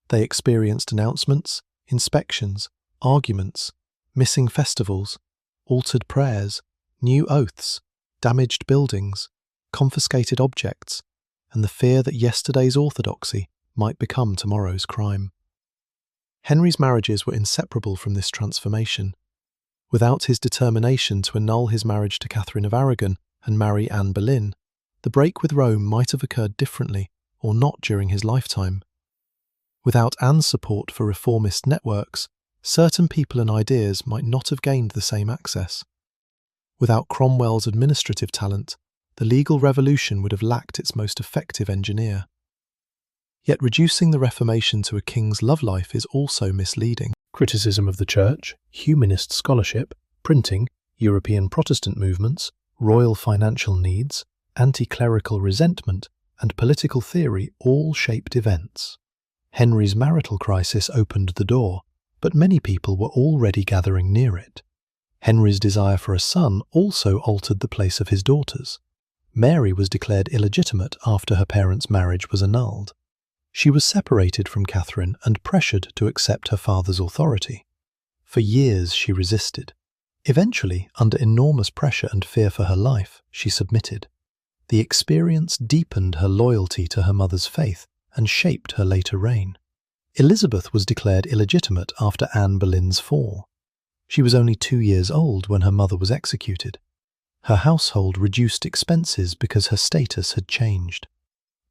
S1: They experienced announcements, inspections, arguments, missing festivals, altered prayers, new oaths, damaged buildings, confiscated objects, and the fear that yesterday's orthodoxy might become tomorrow's crime. Henry's marriages were inseparable from this transformation. Without his determination to annul his marriage to Catherine of Aragon and marry Anne Boleyn, the break with Rome might have occurred differently or not during his lifetime. Without Anne's support for reformist networks, certain people and ideas might not have gained the same access. Without Cromwell's administrative talent, the legal revolution would have lacked its most effective engineer. Yet reducing the Reformation to a king's love life is also misleading. Criticism of the Church, humanist scholarship, printing, European Protestant movements, royal financial needs, anti-clerical resentment, and political theory all shaped events. Henry's marital crisis opened the door, but many people were already gathering near it. Henry's desire for a son also altered the place of his daughters. Mary was declared illegitimate after her parents' marriage was annulled. She was separated from Catherine and pressured to accept her father's authority. For years she resisted. Eventually, under enormous pressure and fear for her life, she submitted. The experience deepened her loyalty to her mother's faith and shaped her later reign. Elizabeth was declared illegitimate after Anne Boleyn's fall. She was only 2 years old when her mother was executed. Her household reduced expenses because her status had changed.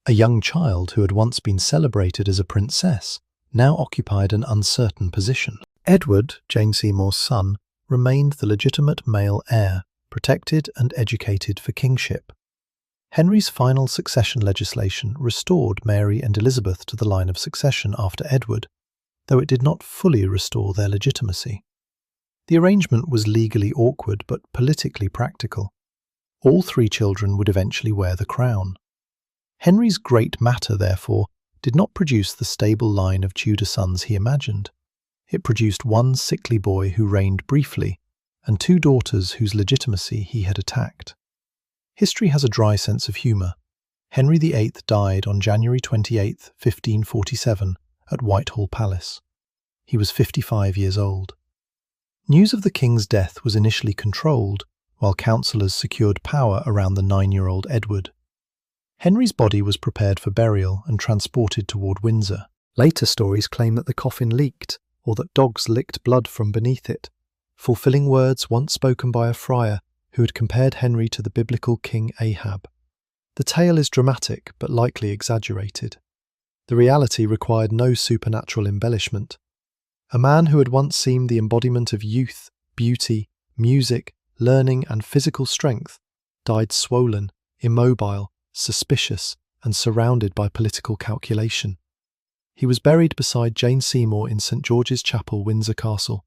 S1: A young child who had once been celebrated as a princess now occupied an uncertain position. Edward, Jane Seymour's son, remained the legitimate male heir, protected and educated for kingship. Henry's final succession legislation restored Mary and Elizabeth to the line of succession after Edward, though it did not fully restore their legitimacy. The arrangement was legally awkward but politically practical. All 3 children would eventually wear the crown. Henry's great matter, therefore, did not produce the stable line of Tudor sons he imagined. It produced one sickly boy who reigned briefly, and 2 daughters whose legitimacy he had attacked. History has a dry sense of humour. Henry VIII died on January 28, 1547, at Whitehall Palace. He was 55 years old. News of the king's death was initially controlled, while councillors secured power around the 9-year-old Edward. Henry's body was prepared for burial and transported toward Windsor. Later stories claim that the coffin leaked, or that dogs licked blood from beneath it, fulfilling words once spoken by a friar who had compared Henry to the biblical King Ahab. The tale is dramatic but likely exaggerated. The reality required no supernatural embellishment. A man who had once seemed the embodiment of youth, beauty, music, learning and physical strength died swollen, immobile, suspicious, and surrounded by political calculation. He was buried beside Jane Seymour in St. George's Chapel, Windsor Castle.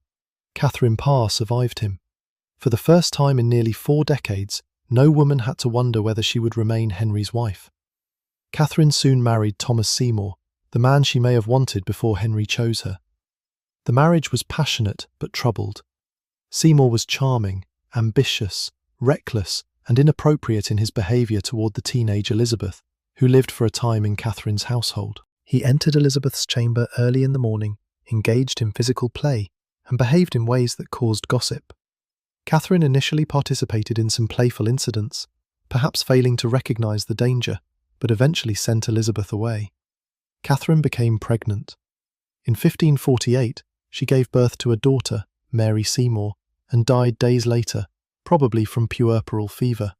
S1: Catherine Parr survived him. For the first time in nearly 4 decades, no woman had to wonder whether she would remain Henry's wife. Catherine soon married Thomas Seymour, the man she may have wanted before Henry chose her. The marriage was passionate but troubled. Seymour was charming, ambitious, reckless, and inappropriate in his behaviour toward the teenage Elizabeth, who lived for a time in Catherine's household. He entered Elizabeth's chamber early in the morning, engaged in physical play, and behaved in ways that caused gossip. Catherine initially participated in some playful incidents, perhaps failing to recognise the danger, but eventually sent Elizabeth away. Catherine became pregnant. In 1548, she gave birth to a daughter, Mary Seymour, and died days later, probably from puerperal fever.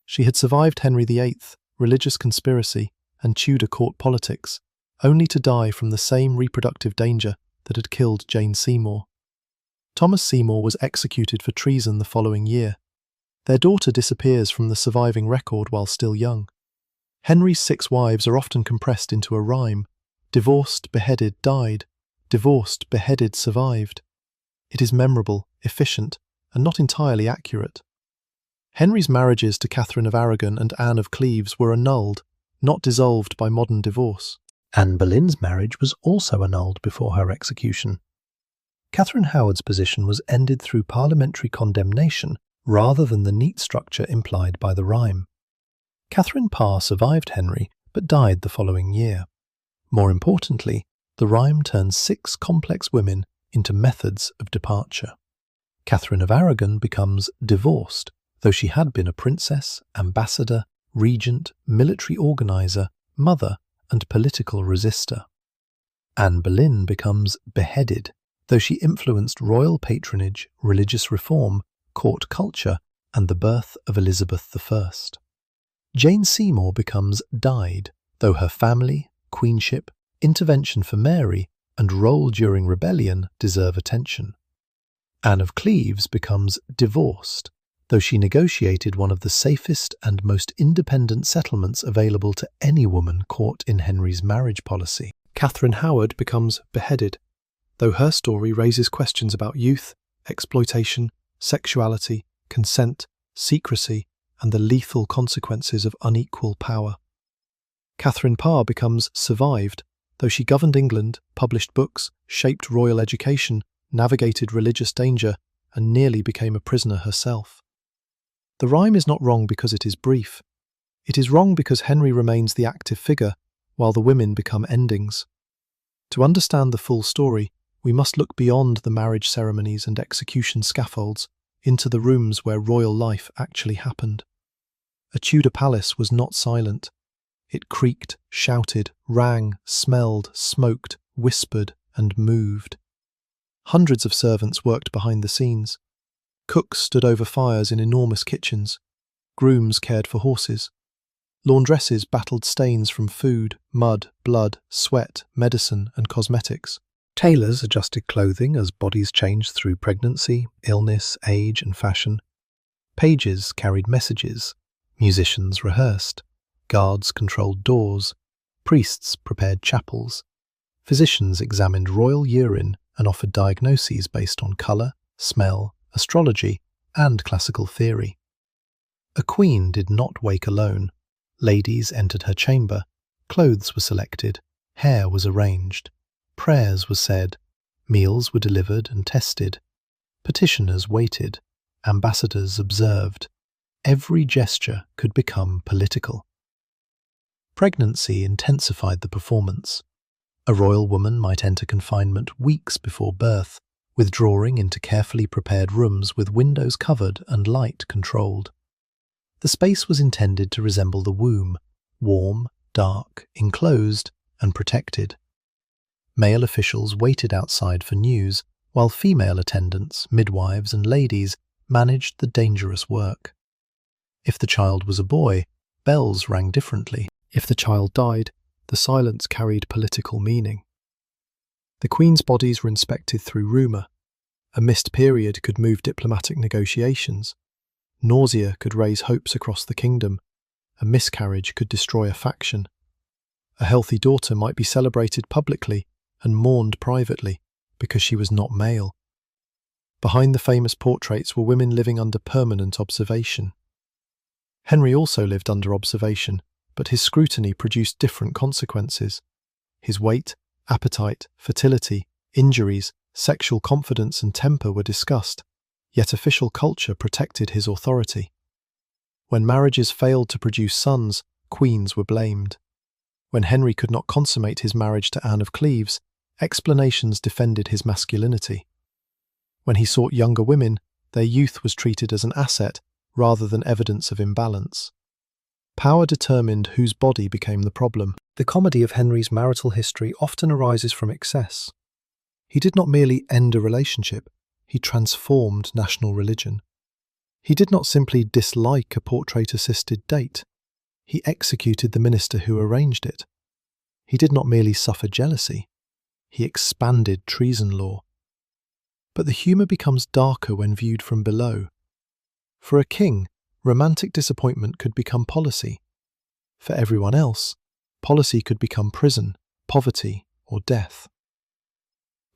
S1: She had survived Henry VIII, religious conspiracy, and Tudor court politics, only to die from the same reproductive danger that had killed Jane Seymour. Thomas Seymour was executed for treason the following year. Their daughter disappears from the surviving record while still young. Henry's 6 wives are often compressed into a rhyme: divorced, beheaded, died; divorced, beheaded, survived. It is memorable, efficient, and not entirely accurate. Henry's marriages to Catherine of Aragon and Anne of Cleves were annulled, not dissolved by modern divorce.
S2: Anne Boleyn's marriage was also annulled before her execution. Catherine Howard's position was ended through parliamentary condemnation rather than the neat structure implied by the rhyme. Catherine Parr survived Henry but died the following year. More importantly, the rhyme turns 6 complex women into methods of departure. Catherine of Aragon becomes divorced, though she had been a princess, ambassador, regent, military organizer, mother, and political resister. Anne Boleyn becomes beheaded, though she influenced royal patronage, religious reform, court culture, and the birth of Elizabeth I. Jane Seymour becomes died, though her family, queenship, intervention for Mary, and role during rebellion deserve attention. Anne of Cleves becomes divorced, though she negotiated one of the safest and most independent settlements available to any woman caught in Henry's marriage policy.
S1: Catherine Howard becomes beheaded, though her story raises questions about youth, exploitation, sexuality, consent, secrecy, and the lethal consequences of unequal power. Catherine Parr becomes survived, though she governed England, published books, shaped royal education, navigated religious danger, and nearly became a prisoner herself. The rhyme is not wrong because it is brief. It is wrong because Henry remains the active figure, while the women become endings. To understand the full story, we must look beyond the marriage ceremonies and execution scaffolds into the rooms where royal life actually happened. A Tudor palace was not silent. It creaked, shouted, rang, smelled, smoked, whispered, and moved. Hundreds of servants worked behind the scenes. Cooks stood over fires in enormous kitchens. Grooms cared for horses. Laundresses battled stains from food, mud, blood, sweat, medicine, and cosmetics.
S2: Tailors adjusted clothing as bodies changed through pregnancy, illness, age, and fashion. Pages carried messages. Musicians rehearsed. Guards controlled doors. Priests prepared chapels. Physicians examined royal urine and offered diagnoses based on colour, smell, astrology, and classical theory. A queen did not wake alone. Ladies entered her chamber. Clothes were selected. Hair was arranged. Prayers were said. Meals were delivered and tested. Petitioners waited. Ambassadors observed. Every gesture could become political. Pregnancy intensified the performance. A royal woman might enter confinement weeks before birth, withdrawing into carefully prepared rooms with windows covered and light controlled. The space was intended to resemble the womb, warm, dark, enclosed, and protected. Male officials waited outside for news, while female attendants, midwives, and ladies managed the dangerous work. If the child was a boy, bells rang differently.
S1: If the child died, the silence carried political meaning. The Queen's bodies were inspected through rumour. A missed period could move diplomatic negotiations. Nausea could raise hopes across the kingdom. A miscarriage could destroy a faction. A healthy daughter might be celebrated publicly and mourned privately because she was not male. Behind the famous portraits were women living under permanent observation. Henry also lived under observation, but his scrutiny produced different consequences. His weight, appetite, fertility, injuries, sexual confidence and temper were discussed, yet official culture protected his authority. When marriages failed to produce sons, queens were blamed. When Henry could not consummate his marriage to Anne of Cleves, explanations defended his masculinity. When he sought younger women, their youth was treated as an asset rather than evidence of imbalance. Power determined whose body became the problem.
S2: The comedy of Henry's marital history often arises from excess.
S1: He did not merely end a relationship, he transformed national religion. He did not simply dislike a portrait-assisted date, he executed the minister who arranged it. He did not merely suffer jealousy, he expanded treason law. But the humour becomes darker when viewed from below. For a king, romantic disappointment could become policy. For everyone else, policy could become prison, poverty, or death.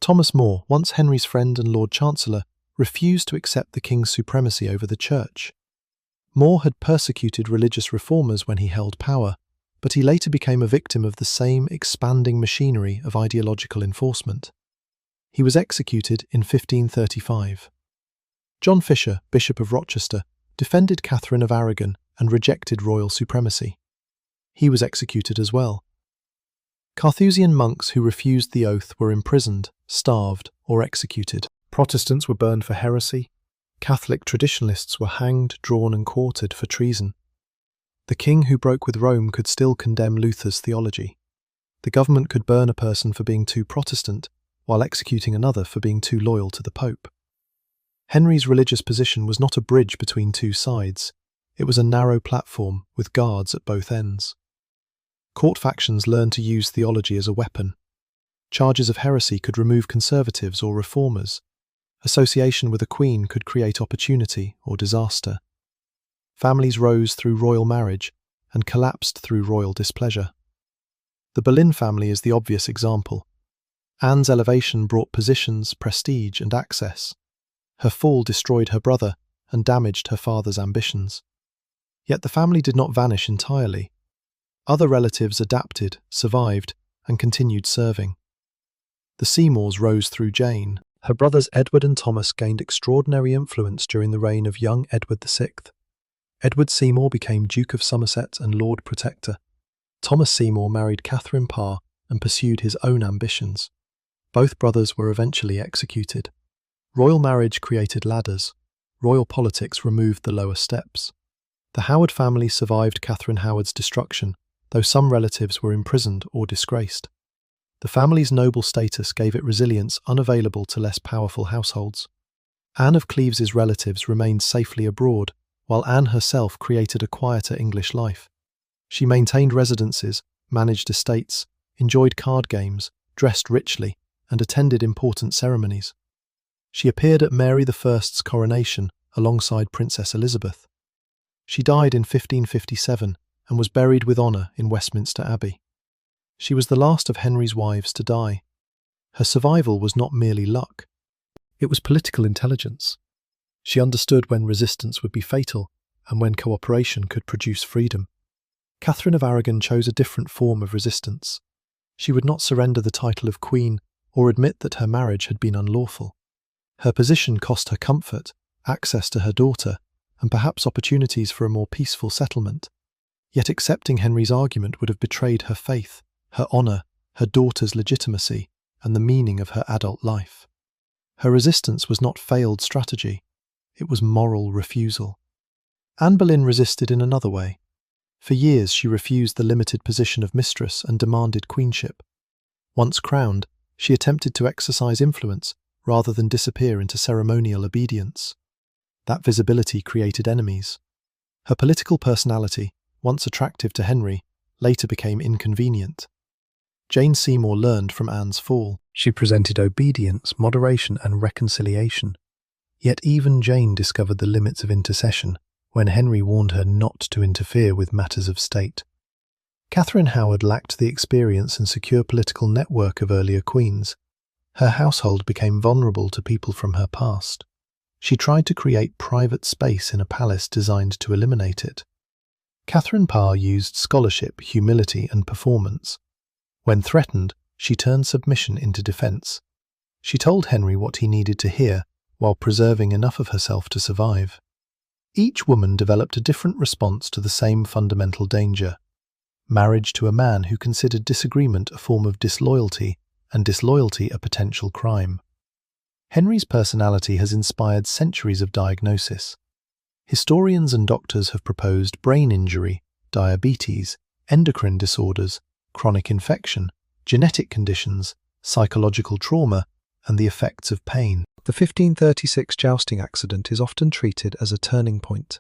S1: Thomas More, once Henry's friend and Lord Chancellor, refused to accept the king's supremacy over the church. More had persecuted religious reformers when he held power, but he later became a victim of the same expanding machinery of ideological enforcement. He was executed in 1535. John Fisher, Bishop of Rochester, defended Catherine of Aragon and rejected royal supremacy. He was executed as well. Carthusian monks who refused the oath were imprisoned, starved, or executed. Protestants were burned for heresy. Catholic traditionalists were hanged, drawn, and quartered for treason. The king who broke with Rome could still condemn Luther's theology. The government could burn a person for being too Protestant, while executing another for being too loyal to the Pope. Henry's religious position was not a bridge between two sides. It was a narrow platform with guards at both ends. Court factions learned to use theology as a weapon. Charges of heresy could remove conservatives or reformers. Association with a queen could create opportunity or disaster. Families rose through royal marriage and collapsed through royal displeasure. The Boleyn family is the obvious example. Anne's elevation brought positions, prestige, and access. Her fall destroyed her brother and damaged her father's ambitions. Yet the family did not vanish entirely. Other relatives adapted, survived, and continued serving. The Seymours rose through Jane. Her brothers Edward and Thomas gained extraordinary influence during the reign of young Edward VI. Edward Seymour became Duke of Somerset and Lord Protector. Thomas Seymour married Catherine Parr and pursued his own ambitions. Both brothers were eventually executed. Royal marriage created ladders. Royal politics removed the lower steps. The Howard family survived Catherine Howard's destruction, though some relatives were imprisoned or disgraced. The family's noble status gave it resilience unavailable to less powerful households. Anne of Cleves's relatives remained safely abroad, while Anne herself created a quieter English life. She maintained residences, managed estates, enjoyed card games, dressed richly, and attended important ceremonies. She appeared at Mary I's coronation alongside Princess Elizabeth. She died in 1557 and was buried with honour in Westminster Abbey. She was the last of Henry's wives to die. Her survival was not merely luck. It was political intelligence. She understood when resistance would be fatal and when cooperation could produce freedom. Catherine of Aragon chose a different form of resistance. She would not surrender the title of queen or admit that her marriage had been unlawful. Her position cost her comfort, access to her daughter, and perhaps opportunities for a more peaceful settlement. Yet accepting Henry's argument would have betrayed her faith, her honour, her daughter's legitimacy, and the meaning of her adult life. Her resistance was not failed strategy, it was moral refusal. Anne Boleyn resisted in another way. For years she refused the limited position of mistress and demanded queenship. Once crowned, she attempted to exercise influence rather than disappear into ceremonial obedience. That visibility created enemies. Her political personality, once attractive to Henry, later became inconvenient. Jane Seymour learned from Anne's fall. She presented obedience, moderation, and reconciliation. Yet even Jane discovered the limits of intercession when Henry warned her not to interfere with matters of state. Catherine Howard lacked the experience and secure political network of earlier queens. Her household became vulnerable to people from her past. She tried to create private space in a palace designed to eliminate it. Catherine Parr used scholarship, humility, and performance. When threatened, she turned submission into defense. She told Henry what he needed to hear, while preserving enough of herself to survive. Each woman developed a different response to the same fundamental danger: marriage to a man who considered disagreement a form of disloyalty and disloyalty a potential crime. Henry's personality has inspired centuries of diagnosis. Historians and doctors have proposed brain injury, diabetes, endocrine disorders, chronic infection, genetic conditions, psychological trauma, and the effects of pain. The 1536 jousting accident is often treated as a turning point.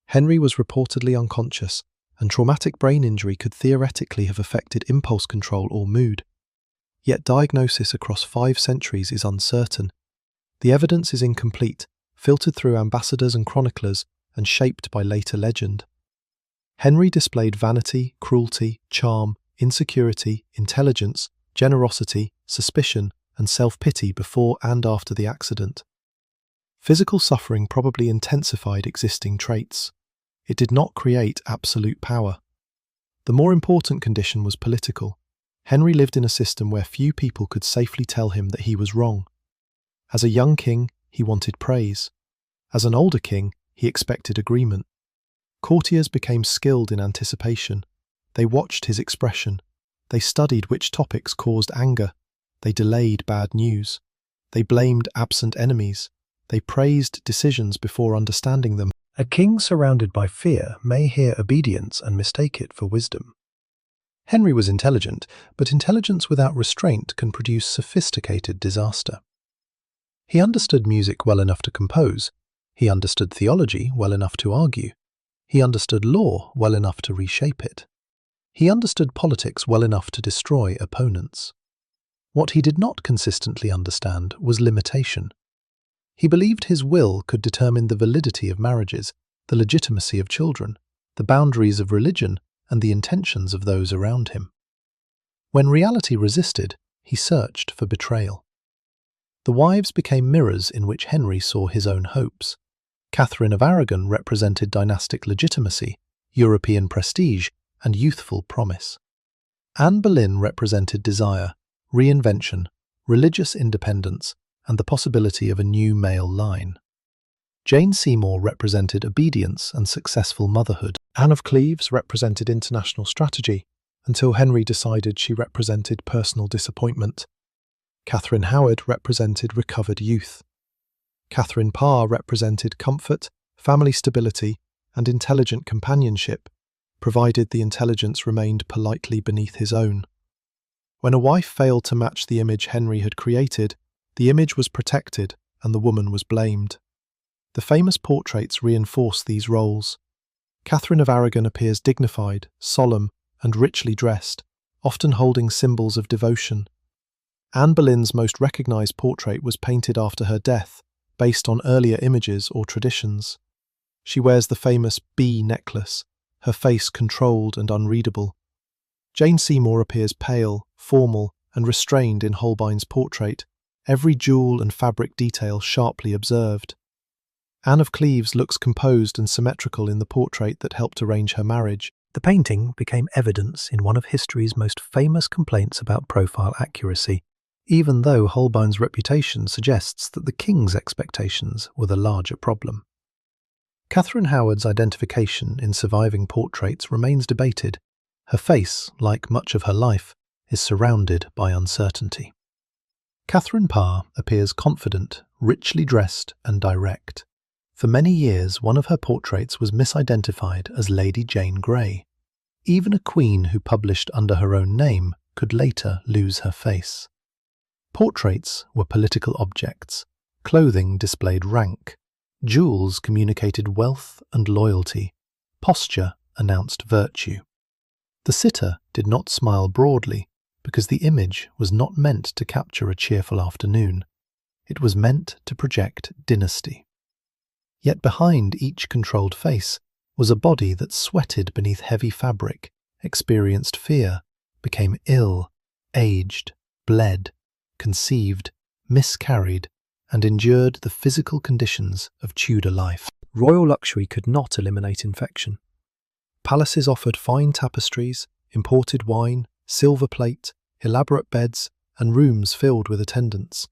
S1: Henry was reportedly unconscious, and traumatic brain injury could theoretically have affected impulse control or mood. Yet diagnosis across 5 centuries is uncertain. The evidence is incomplete, filtered through ambassadors and chroniclers, and shaped by later legend. Henry displayed vanity, cruelty, charm, insecurity, intelligence, generosity, suspicion, and self-pity before and after the accident. Physical suffering probably intensified existing traits. It did not create absolute power. The more important condition was political. Henry lived in a system where few people could safely tell him that he was wrong. As a young king, he wanted praise. As an older king, he expected agreement. Courtiers became skilled in anticipation. They watched his expression. They studied which topics caused anger. They delayed bad news. They blamed absent enemies. They praised decisions before understanding them.
S2: A king surrounded by fear may hear obedience and mistake it for wisdom. Henry was intelligent, but intelligence without restraint can produce sophisticated disaster. He understood music well enough to compose. He understood theology well enough to argue. He understood law well enough to reshape it. He understood politics well enough to destroy opponents. What he did not consistently understand was limitation. He believed his will could determine the validity of marriages, the legitimacy of children, the boundaries of religion, and the intentions of those around him. When reality resisted, he searched for betrayal. The wives became mirrors in which Henry saw his own hopes. Catherine of Aragon represented dynastic legitimacy, European prestige, and youthful promise. Anne Boleyn represented desire, reinvention, religious independence, and the possibility of a new male line. Jane Seymour represented obedience and successful motherhood.
S1: Anne of Cleves represented international strategy, until Henry decided she represented personal disappointment. Catherine Howard represented recovered youth. Catherine Parr represented comfort, family stability, and intelligent companionship, provided the intelligence remained politely beneath his own. When a wife failed to match the image Henry had created, the image was protected and the woman was blamed. The famous portraits reinforce these roles. Catherine of Aragon appears dignified, solemn, and richly dressed, often holding symbols of devotion. Anne Boleyn's most recognised portrait was painted after her death, based on earlier images or traditions. She wears the famous bee necklace, her face controlled and unreadable. Jane Seymour appears pale, formal, and restrained in Holbein's portrait, every jewel and fabric detail sharply observed. Anne of Cleves looks composed and symmetrical in the portrait that helped arrange her marriage.
S2: The painting became evidence in one of history's most famous complaints about profile accuracy, even though Holbein's reputation suggests that the king's expectations were the larger problem. Catherine Howard's identification in surviving portraits remains debated. Her face, like much of her life, is surrounded by uncertainty. Catherine Parr appears confident, richly dressed, and direct. For many years, one of her portraits was misidentified as Lady Jane Grey. Even a queen who published under her own name could later lose her face. Portraits were political objects. Clothing displayed rank. Jewels communicated wealth and loyalty. Posture announced virtue. The sitter did not smile broadly because the image was not meant to capture a cheerful afternoon. It was meant to project dynasty. Yet behind each controlled face was a body that sweated beneath heavy fabric, experienced fear, became ill, aged, bled, conceived, miscarried, and endured the physical conditions of Tudor life.
S1: Royal luxury could not eliminate infection. Palaces offered fine tapestries, imported wine, silver plate, elaborate beds, and rooms filled with attendants.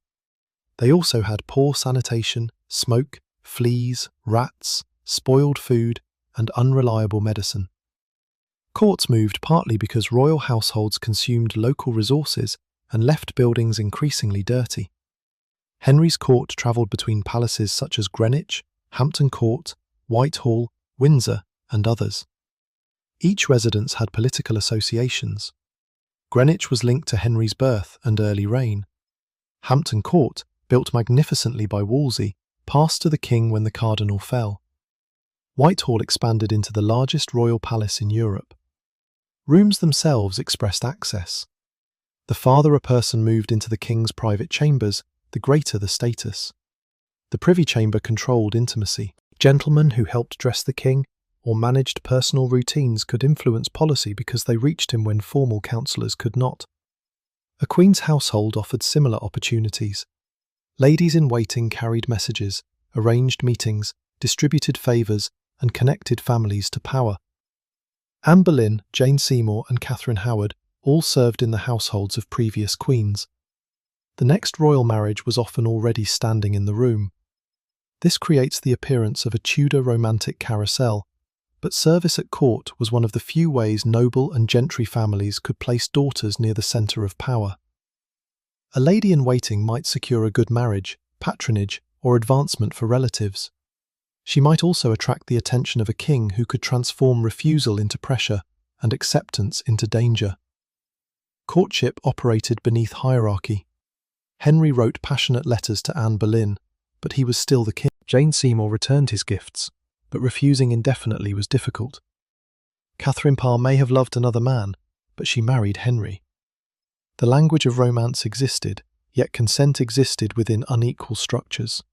S1: They also had poor sanitation, smoke, fleas, rats, spoiled food, and unreliable medicine. Courts moved partly because royal households consumed local resources and left buildings increasingly dirty. Henry's court travelled between palaces such as Greenwich, Hampton Court, Whitehall, Windsor, and others. Each residence had political associations. Greenwich was linked to Henry's birth and early reign. Hampton Court, built magnificently by Wolsey, passed to the king when the cardinal fell. Whitehall expanded into the largest royal palace in Europe. Rooms themselves expressed access. The farther a person moved into the king's private chambers, the greater the status. The privy chamber controlled intimacy. Gentlemen who helped dress the king or managed personal routines could influence policy because they reached him when formal councillors could not. A queen's household offered similar opportunities. Ladies in waiting carried messages, arranged meetings, distributed favours, and connected families to power. Anne Boleyn, Jane Seymour, and Catherine Howard all served in the households of previous queens. The next royal marriage was often already standing in the room. This creates the appearance of a Tudor romantic carousel, but service at court was one of the few ways noble and gentry families could place daughters near the centre of power. A lady-in-waiting might secure a good marriage, patronage, or advancement for relatives. She might also attract the attention of a king who could transform refusal into pressure and acceptance into danger. Courtship operated beneath hierarchy. Henry wrote passionate letters to Anne Boleyn, but he was still the king. Jane Seymour returned his gifts, but refusing indefinitely was difficult. Catherine Parr may have loved another man, but she married Henry. The language of romance existed, yet consent existed within unequal structures.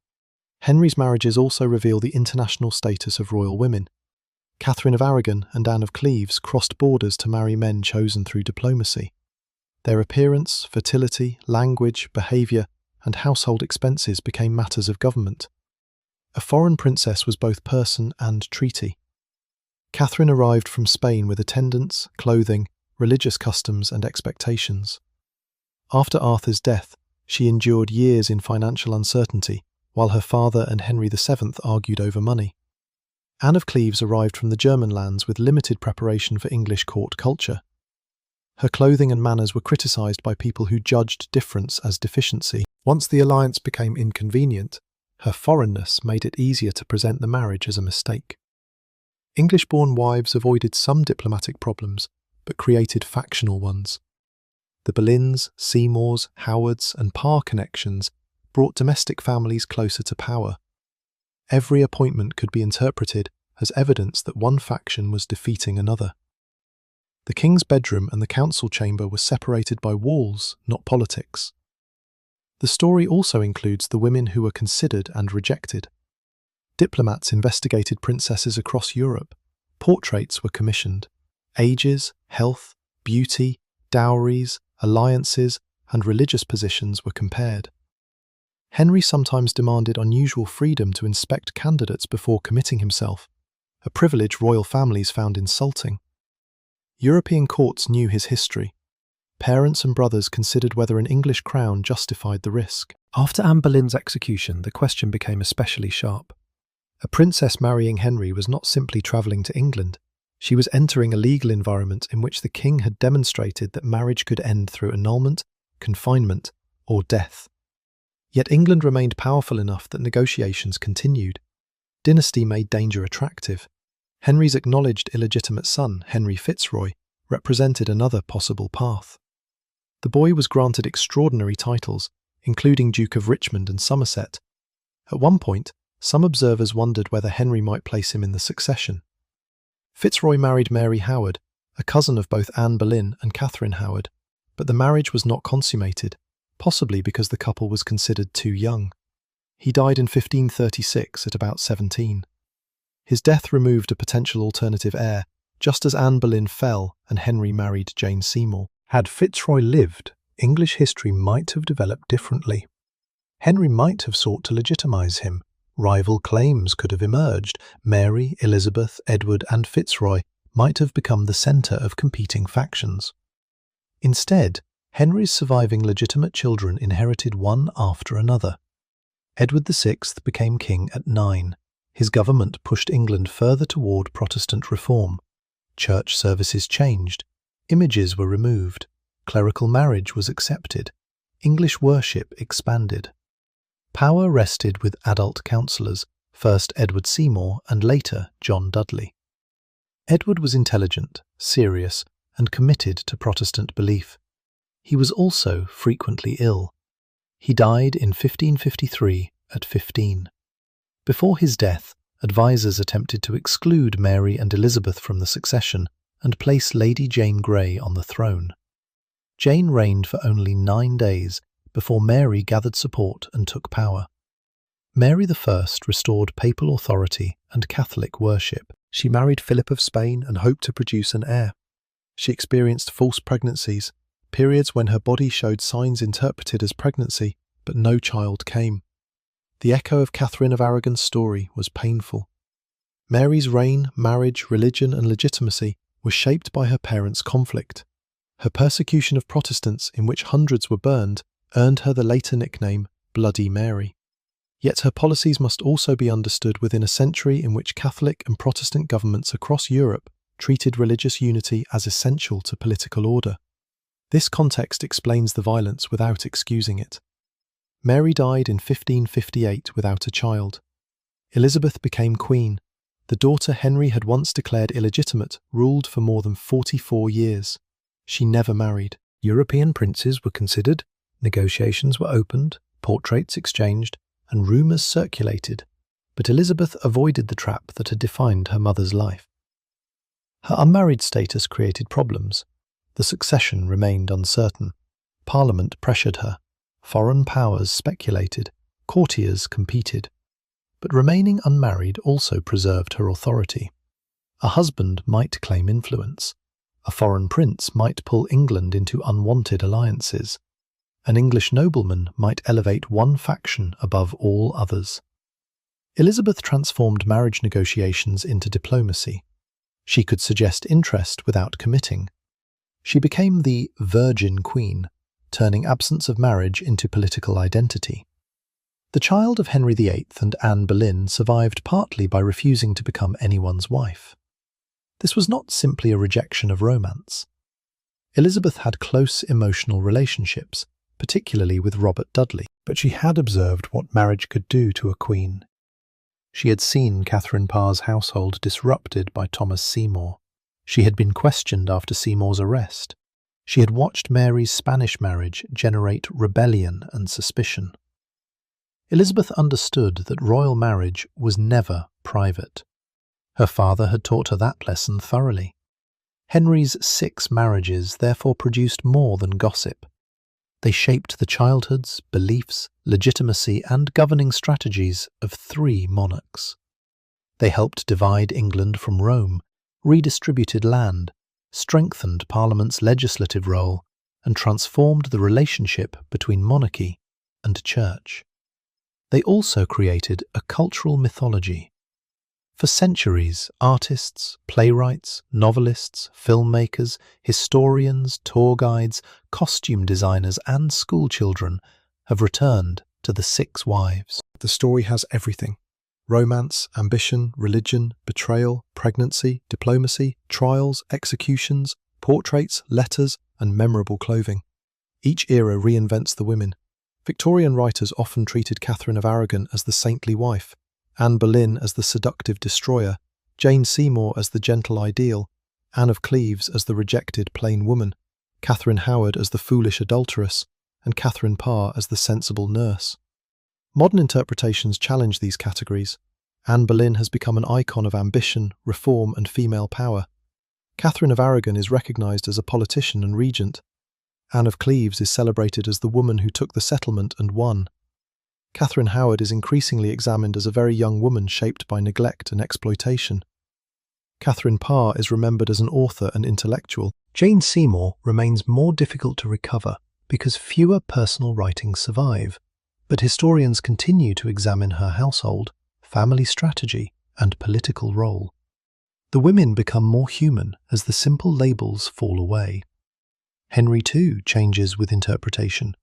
S1: Henry's marriages also reveal the international status of royal women. Catherine of Aragon and Anne of Cleves crossed borders to marry men chosen through diplomacy. Their appearance, fertility, language, behaviour, and household expenses became matters of government. A foreign princess was both person and treaty. Catherine arrived from Spain with attendants, clothing, religious customs, and expectations. After Arthur's death, she endured years in financial uncertainty, while her father and Henry VII argued over money. Anne of Cleves arrived from the German lands with limited preparation for English court culture. Her clothing and manners were criticised by people who judged difference as deficiency. Once the alliance became inconvenient, her foreignness made it easier to present the marriage as a mistake. English-born wives avoided some diplomatic problems, but created factional ones. The Boleyns, Seymours, Howards, and Parr connections brought domestic families closer to power. Every appointment could be interpreted as evidence that one faction was defeating another. The king's bedroom and the council chamber were separated by walls, not politics. The story also includes the women who were considered and rejected. Diplomats investigated princesses across Europe. Portraits were commissioned. Ages, health, beauty, dowries, alliances, and religious positions were compared. Henry sometimes demanded unusual freedom to inspect candidates before committing himself, a privilege royal families found insulting. European courts knew his history. Parents and brothers considered whether an English crown justified the risk. After Anne Boleyn's execution, the question became especially sharp. A princess marrying Henry was not simply travelling to England. She was entering a legal environment in which the king had demonstrated that marriage could end through annulment, confinement, or death. Yet England remained powerful enough that negotiations continued. Dynasty made danger attractive. Henry's acknowledged illegitimate son, Henry Fitzroy, represented another possible path. The boy was granted extraordinary titles, including Duke of Richmond and Somerset. At one point, some observers wondered whether Henry might place him in the succession. Fitzroy married Mary Howard, a cousin of both Anne Boleyn and Catherine Howard, but the marriage was not consummated, possibly because the couple was considered too young. He died in 1536 at about 17. His death removed a potential alternative heir, just as Anne Boleyn fell and Henry married Jane Seymour.
S2: Had Fitzroy lived, English history might have developed differently. Henry might have sought to legitimise him. Rival claims could have emerged. Mary, Elizabeth, Edward, and Fitzroy might have become the centre of competing factions. Instead, Henry's surviving legitimate children inherited one after another. Edward VI became king at 9. His government pushed England further toward Protestant reform. Church services changed. Images were removed. Clerical marriage was accepted. English worship expanded. Power rested with adult councillors, first Edward Seymour and later John Dudley. Edward was intelligent, serious, and committed to Protestant belief. He was also frequently ill. He died in 1553 at 15. Before his death, advisers attempted to exclude Mary and Elizabeth from the succession and place Lady Jane Grey on the throne. Jane reigned for only 9 days before Mary gathered support and took power. Mary I restored papal authority and Catholic worship.
S1: She married Philip of Spain and hoped to produce an heir. She experienced false pregnancies, periods when her body showed signs interpreted as pregnancy, but no child came. The echo of Catherine of Aragon's story was painful. Mary's reign, marriage, religion, and legitimacy was shaped by her parents' conflict. Her persecution of Protestants, in which hundreds were burned, earned her the later nickname Bloody Mary. Yet her policies must also be understood within a century in which Catholic and Protestant governments across Europe treated religious unity as essential to political order. This context explains the violence without excusing it. Mary died in 1558 without a child. Elizabeth became queen. The daughter Henry had once declared illegitimate ruled for more than 44 years. She never married.
S2: European princes were considered, negotiations were opened, portraits exchanged, and rumours circulated, but Elizabeth avoided the trap that had defined her mother's life. Her unmarried status created problems. The succession remained uncertain. Parliament pressured her. Foreign powers speculated. Courtiers competed. But remaining unmarried also preserved her authority. A husband might claim influence. A foreign prince might pull England into unwanted alliances. An English nobleman might elevate one faction above all others. Elizabeth transformed marriage negotiations into diplomacy. She could suggest interest without committing. She became the Virgin Queen, turning absence of marriage into political identity. The child of Henry VIII and Anne Boleyn survived partly by refusing to become anyone's wife. This was not simply a rejection of romance. Elizabeth had close emotional relationships, particularly with Robert Dudley, but she had observed what marriage could do to a queen. She had seen Catherine Parr's household disrupted by Thomas Seymour. She had been questioned after Seymour's arrest. She had watched Mary's Spanish marriage generate rebellion and suspicion. Elizabeth understood that royal marriage was never private. Her father had taught her that lesson thoroughly. Henry's 6 marriages therefore produced more than gossip. They shaped the childhoods, beliefs, legitimacy, and governing strategies of 3 monarchs. They helped divide England from Rome, redistributed land, strengthened Parliament's legislative role, and transformed the relationship between monarchy and church. They also created a cultural mythology. For centuries, artists, playwrights, novelists, filmmakers, historians, tour guides, costume designers, and schoolchildren have returned to the 6 wives.
S1: The story has everything: romance, ambition, religion, betrayal, pregnancy, diplomacy, trials, executions, portraits, letters, and memorable clothing. Each era reinvents the women. Victorian writers often treated Catherine of Aragon as the saintly wife, Anne Boleyn as the seductive destroyer, Jane Seymour as the gentle ideal, Anne of Cleves as the rejected plain woman, Catherine Howard as the foolish adulteress, and Catherine Parr as the sensible nurse. Modern interpretations challenge these categories. Anne Boleyn has become an icon of ambition, reform, and female power. Catherine of Aragon is recognised as a politician and regent. Anne of Cleves is celebrated as the woman who took the settlement and won. Catherine Howard is increasingly examined as a very young woman shaped by neglect and exploitation. Catherine Parr is remembered as an author and intellectual.
S2: Jane Seymour remains more difficult to recover because fewer personal writings survive, but historians continue to examine her household, family strategy, and political role. The women become more human as the simple labels fall away. Henry too changes with interpretation.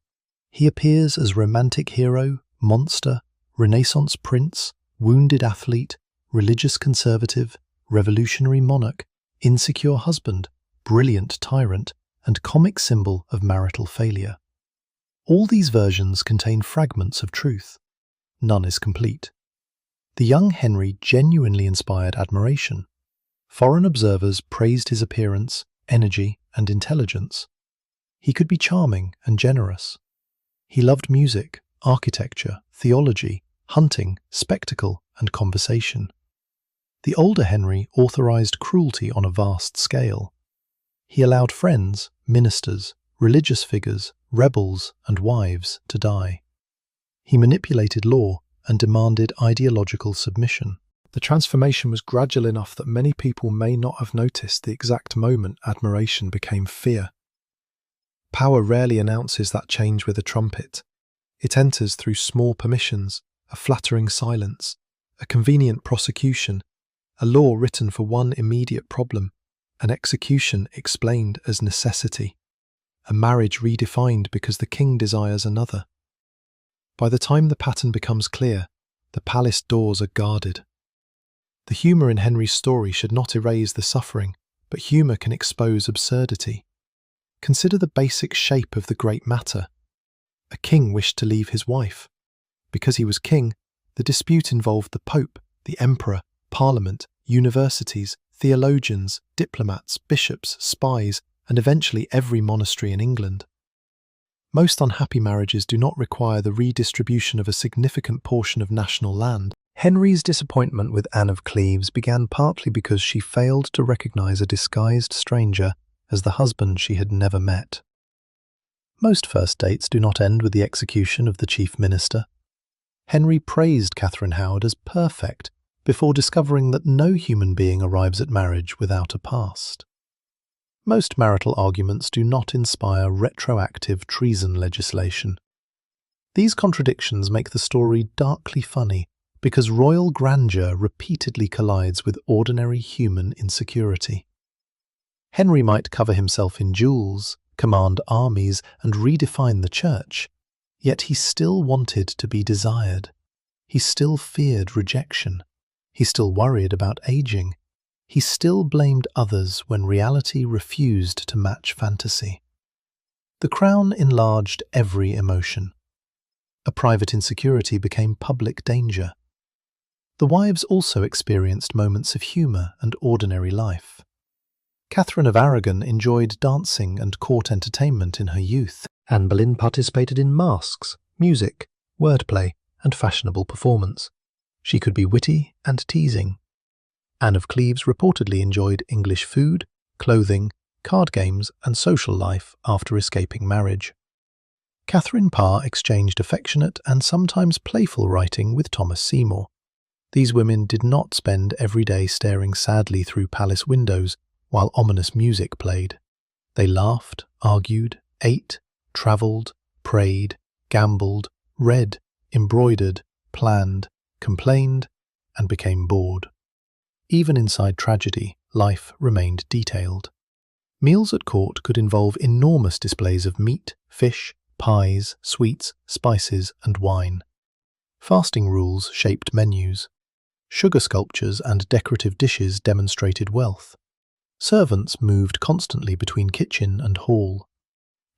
S2: He appears as romantic hero, monster, Renaissance prince, wounded athlete, religious conservative, revolutionary monarch, insecure husband, brilliant tyrant, and comic symbol of marital failure. All these versions contain fragments of truth. None is complete. The young Henry genuinely inspired admiration. Foreign observers praised his appearance, energy, and intelligence. He could be charming and generous. He loved music, architecture, theology, hunting, spectacle, and conversation. The older Henry authorized cruelty on a vast scale. He allowed friends, ministers, religious figures, rebels, and wives to die. He manipulated law and demanded ideological submission.
S1: The transformation was gradual enough that many people may not have noticed the exact moment admiration became fear. Power rarely announces that change with a trumpet. It enters through small permissions, a flattering silence, a convenient prosecution, a law written for one immediate problem, an execution explained as necessity, a marriage redefined because the king desires another. By the time the pattern becomes clear, the palace doors are guarded. The humour in Henry's story should not erase the suffering, but humour can expose absurdity. Consider the basic shape of the great matter. A king wished to leave his wife. Because he was king, the dispute involved the Pope, the Emperor, Parliament, universities, theologians, diplomats, bishops, spies, and eventually every monastery in England. Most unhappy marriages do not require the redistribution of a significant portion of national land.
S2: Henry's disappointment with Anne of Cleves began partly because she failed to recognise a disguised stranger as the husband she had never met. Most first dates do not end with the execution of the chief minister. Henry praised Catherine Howard as perfect before discovering that no human being arrives at marriage without a past. Most marital arguments do not inspire retroactive treason legislation. These contradictions make the story darkly funny because royal grandeur repeatedly collides with ordinary human insecurity. Henry might cover himself in jewels, command armies, and redefine the church, yet he still wanted to be desired. He still feared rejection. He still worried about aging. He still blamed others when reality refused to match fantasy. The crown enlarged every emotion. A private insecurity became public danger. The wives also experienced moments of humour and ordinary life. Catherine of Aragon enjoyed dancing and court entertainment in her youth.
S1: Anne Boleyn participated in masques, music, wordplay, and fashionable performance. She could be witty and teasing. Anne of Cleves reportedly enjoyed English food, clothing, card games, and social life after escaping marriage. Catherine Parr exchanged affectionate and sometimes playful writing with Thomas Seymour. These women did not spend every day staring sadly through palace windows while ominous music played. They laughed, argued, ate, travelled, prayed, gambled, read, embroidered, planned, complained, and became bored. Even inside tragedy, life remained detailed. Meals at court could involve enormous displays of meat, fish, pies, sweets, spices, and wine. Fasting rules shaped menus. Sugar sculptures and decorative dishes demonstrated wealth. Servants moved constantly between kitchen and hall.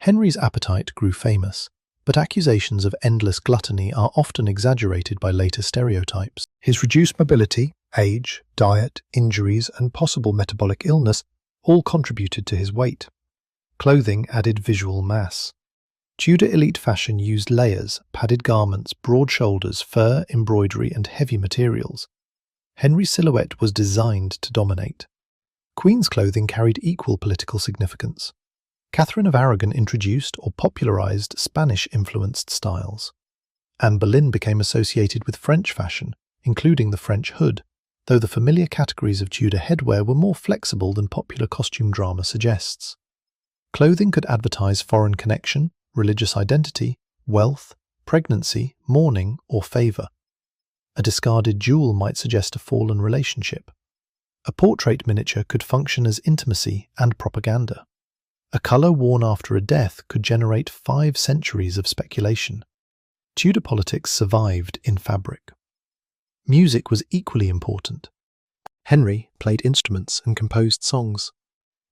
S1: Henry's appetite grew famous, but accusations of endless gluttony are often exaggerated by later stereotypes. His reduced mobility, age, diet, injuries, and possible metabolic illness all contributed to his weight. Clothing added visual mass. Tudor elite fashion used layers, padded garments, broad shoulders, fur, embroidery, and heavy materials. Henry's silhouette was designed to dominate. Queen's clothing carried equal political significance. Catherine of Aragon introduced or popularized Spanish-influenced styles. Anne Boleyn became associated with French fashion, including the French hood, though the familiar categories of Tudor headwear were more flexible than popular costume drama suggests. Clothing could advertise foreign connection, religious identity, wealth, pregnancy, mourning, or favour. A discarded jewel might suggest a fallen relationship. A portrait miniature could function as intimacy and propaganda. A colour worn after a death could generate 5 centuries of speculation. Tudor politics survived in fabric. Music was equally important. Henry played instruments and composed songs.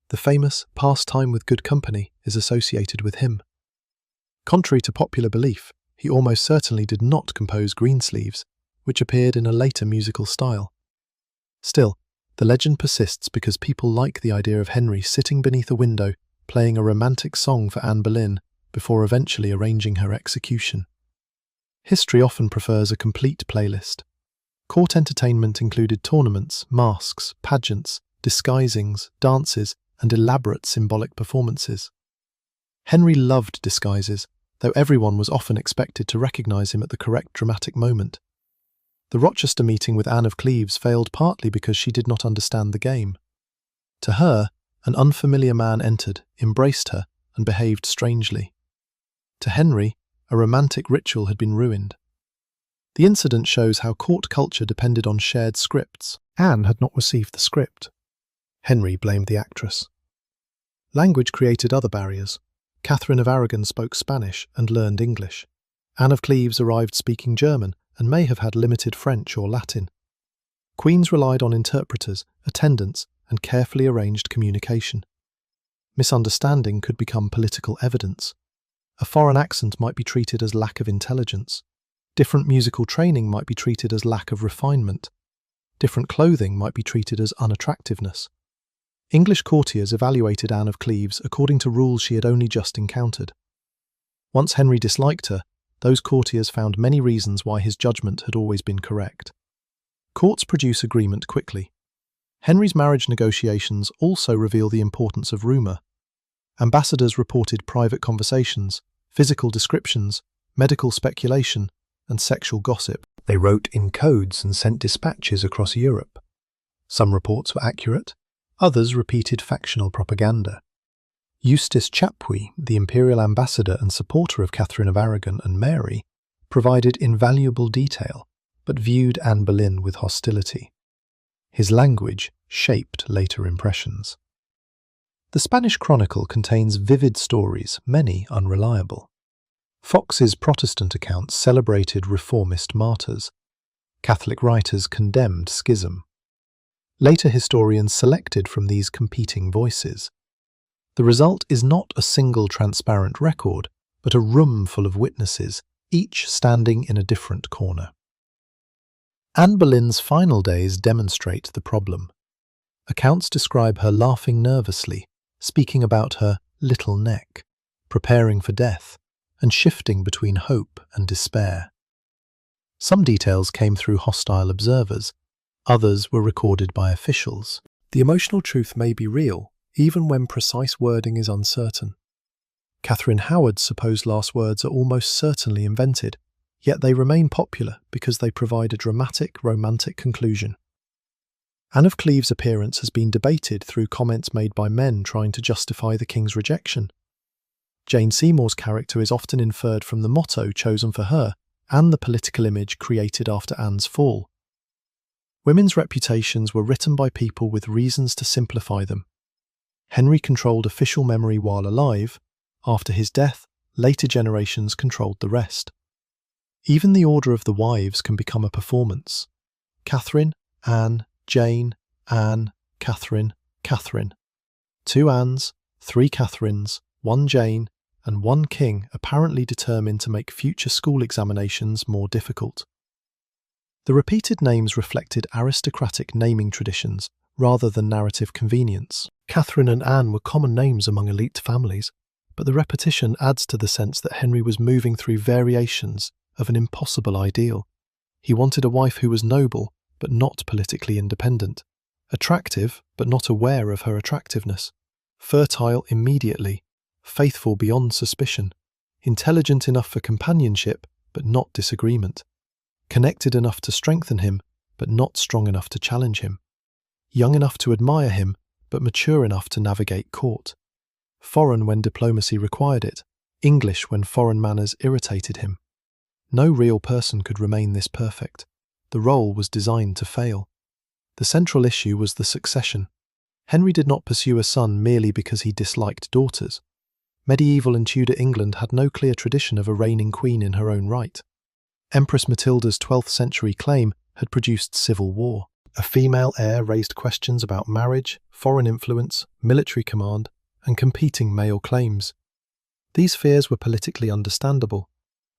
S1: The famous "Pastime with Good Company" is associated with him. Contrary to popular belief, he almost certainly did not compose Greensleeves, which appeared in a later musical style. Still, the legend persists because people like the idea of Henry sitting beneath a window playing a romantic song for Anne Boleyn before eventually arranging her execution. History often prefers a complete playlist. Court entertainment included tournaments, masques, pageants, disguisings, dances, and elaborate symbolic performances. Henry loved disguises, though everyone was often expected to recognise him at the correct dramatic moment. The Rochester meeting with Anne of Cleves failed partly because she did not understand the game. To her, an unfamiliar man entered, embraced her, and behaved strangely. To Henry, a romantic ritual had been ruined. The incident shows how court culture depended on shared scripts. Anne had not received the script. Henry blamed the actress. Language created other barriers. Catherine of Aragon spoke Spanish and learned English. Anne of Cleves arrived speaking German and may have had limited French or Latin. Queens relied on interpreters, attendants, and carefully arranged communication. Misunderstanding could become political evidence. A foreign accent might be treated as lack of intelligence. Different musical training might be treated as lack of refinement. Different clothing might be treated as unattractiveness. English courtiers evaluated Anne of Cleves according to rules she had only just encountered. Once Henry disliked her, those courtiers found many reasons why his judgment had always been correct. Courts produce agreement quickly. Henry's marriage negotiations also reveal the importance of rumour. Ambassadors reported private conversations, physical descriptions, medical speculation, and sexual gossip.
S2: They wrote in codes and sent dispatches across Europe. Some reports were accurate, others repeated factional propaganda. Eustace Chapuis, the imperial ambassador and supporter of Catherine of Aragon and Mary, provided invaluable detail, but viewed Anne Boleyn with hostility. His language shaped later impressions. The Spanish Chronicle contains vivid stories, many unreliable. Fox's Protestant accounts celebrated reformist martyrs. Catholic writers condemned schism. Later historians selected from these competing voices. The result is not a single transparent record, but a room full of witnesses, each standing in a different corner. Anne Boleyn's final days demonstrate the problem. Accounts describe her laughing nervously, speaking about her little neck, preparing for death, and shifting between hope and despair. Some details came through hostile observers, others were recorded by officials. The emotional truth may be real, even when precise wording is uncertain. Catherine Howard's supposed last words are almost certainly invented, yet they remain popular because they provide a dramatic, romantic conclusion. Anne of Cleves' appearance has been debated through comments made by men trying to justify the king's rejection. Jane Seymour's character is often inferred from the motto chosen for her and the political image created after Anne's fall. Women's reputations were written by people with reasons to simplify them. Henry controlled official memory while alive. After his death, later generations controlled the rest. Even the order of the wives can become a performance. Catherine, Anne, Jane, Anne, Catherine, Catherine. 2 Annes, 3 Catherines, 1 Jane, and 1 king apparently determined to make future school examinations more difficult. The repeated names reflected aristocratic naming traditions rather than narrative convenience. Catherine and Anne were common names among elite families, but the repetition adds to the sense that Henry was moving through variations of an impossible ideal. He wanted a wife who was noble, but not politically independent, attractive, but not aware of her attractiveness, fertile immediately, faithful beyond suspicion, intelligent enough for companionship, but not disagreement, connected enough to strengthen him, but not strong enough to challenge him, young enough to admire him, but mature enough to navigate court, foreign when diplomacy required it, English when foreign manners irritated him. No real person could remain this perfect. The role was designed to fail. The central issue was the succession. Henry did not pursue a son merely because he disliked daughters. Medieval and Tudor England had no clear tradition of a reigning queen in her own right. Empress Matilda's 12th century claim had produced civil war. A female heir raised questions about marriage, foreign influence, military command, and competing male claims. These fears were politically understandable.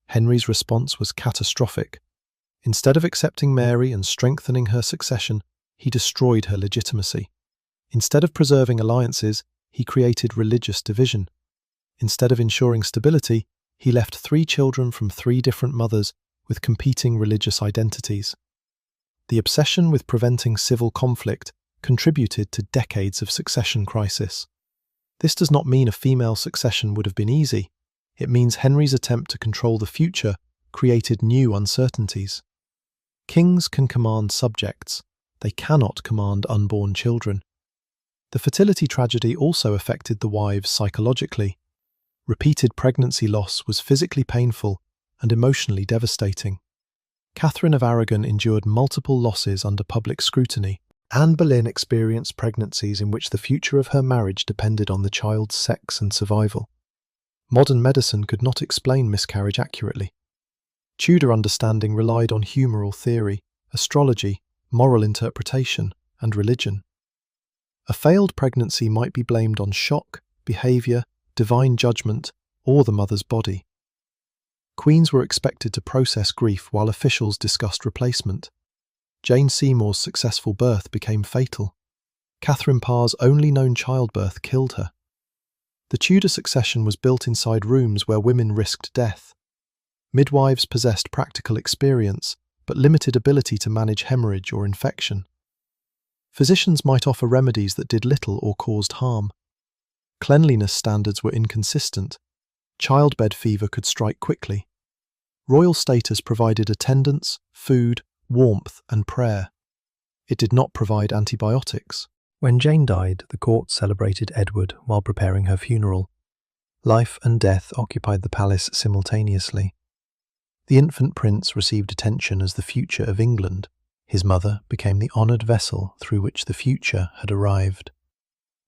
S2: Henry's response was catastrophic. Instead of accepting Mary and strengthening her succession, he destroyed her legitimacy. Instead of preserving alliances, he created religious division. Instead of ensuring stability, he left 3 children from 3 different mothers with competing religious identities. The obsession with preventing civil conflict contributed to decades of succession crisis. This does not mean a female succession would have been easy. It means Henry's attempt to control the future created new uncertainties. Kings can command subjects. They cannot command unborn children. The fertility tragedy also affected the wives psychologically. Repeated pregnancy loss was physically painful and emotionally devastating.
S1: Catherine of Aragon endured multiple losses under public scrutiny. Anne Boleyn experienced pregnancies in which the future of her marriage depended on the child's sex and survival. Modern medicine could not explain miscarriage accurately. Tudor understanding relied on humoral theory, astrology, moral interpretation, and religion. A failed pregnancy might be blamed on shock, behaviour, divine judgment, or the mother's body. Queens were expected to process grief while officials discussed replacement. Jane Seymour's successful birth became fatal. Catherine Parr's only known childbirth killed her. The Tudor succession was built inside rooms where women risked death. Midwives possessed practical experience, but limited ability to manage hemorrhage or infection. Physicians might offer remedies that did little or caused harm. Cleanliness standards were inconsistent. Childbed fever could strike quickly. Royal status provided attendance, food, warmth, and prayer. It did not provide antibiotics. When Jane died, the court celebrated Edward while preparing her funeral. Life and death occupied the palace simultaneously. The infant prince received attention as the future of England. His mother became the honoured vessel through which the future had arrived.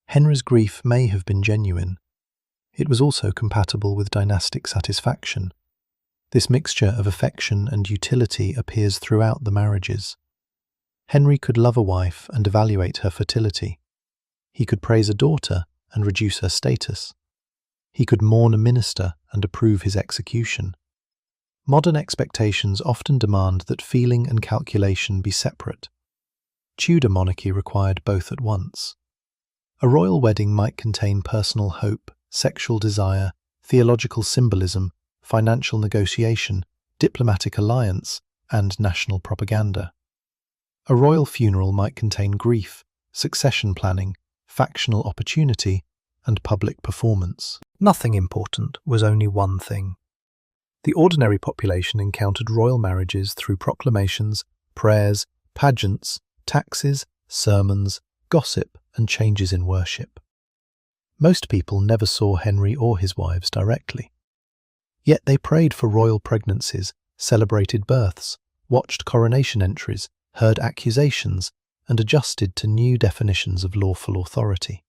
S1: Henry's grief may have been genuine. It was also compatible with dynastic satisfaction. This mixture of affection and utility appears throughout the marriages. Henry could love a wife and evaluate her fertility. He could praise a daughter and reduce her status. He could mourn a minister and approve his execution. Modern expectations often demand that feeling and calculation be separate. Tudor monarchy required both at once. A royal wedding might contain personal hope, sexual desire, theological symbolism, financial negotiation, diplomatic alliance, and national propaganda. A royal funeral might contain grief, succession planning, factional opportunity, and public performance. Nothing important was only one thing. The ordinary population encountered royal marriages through proclamations, prayers, pageants, taxes, sermons, gossip, and changes in worship. Most people never saw Henry or his wives directly. Yet they prayed for royal pregnancies, celebrated births, watched coronation entries, heard accusations, and adjusted to new definitions of lawful authority.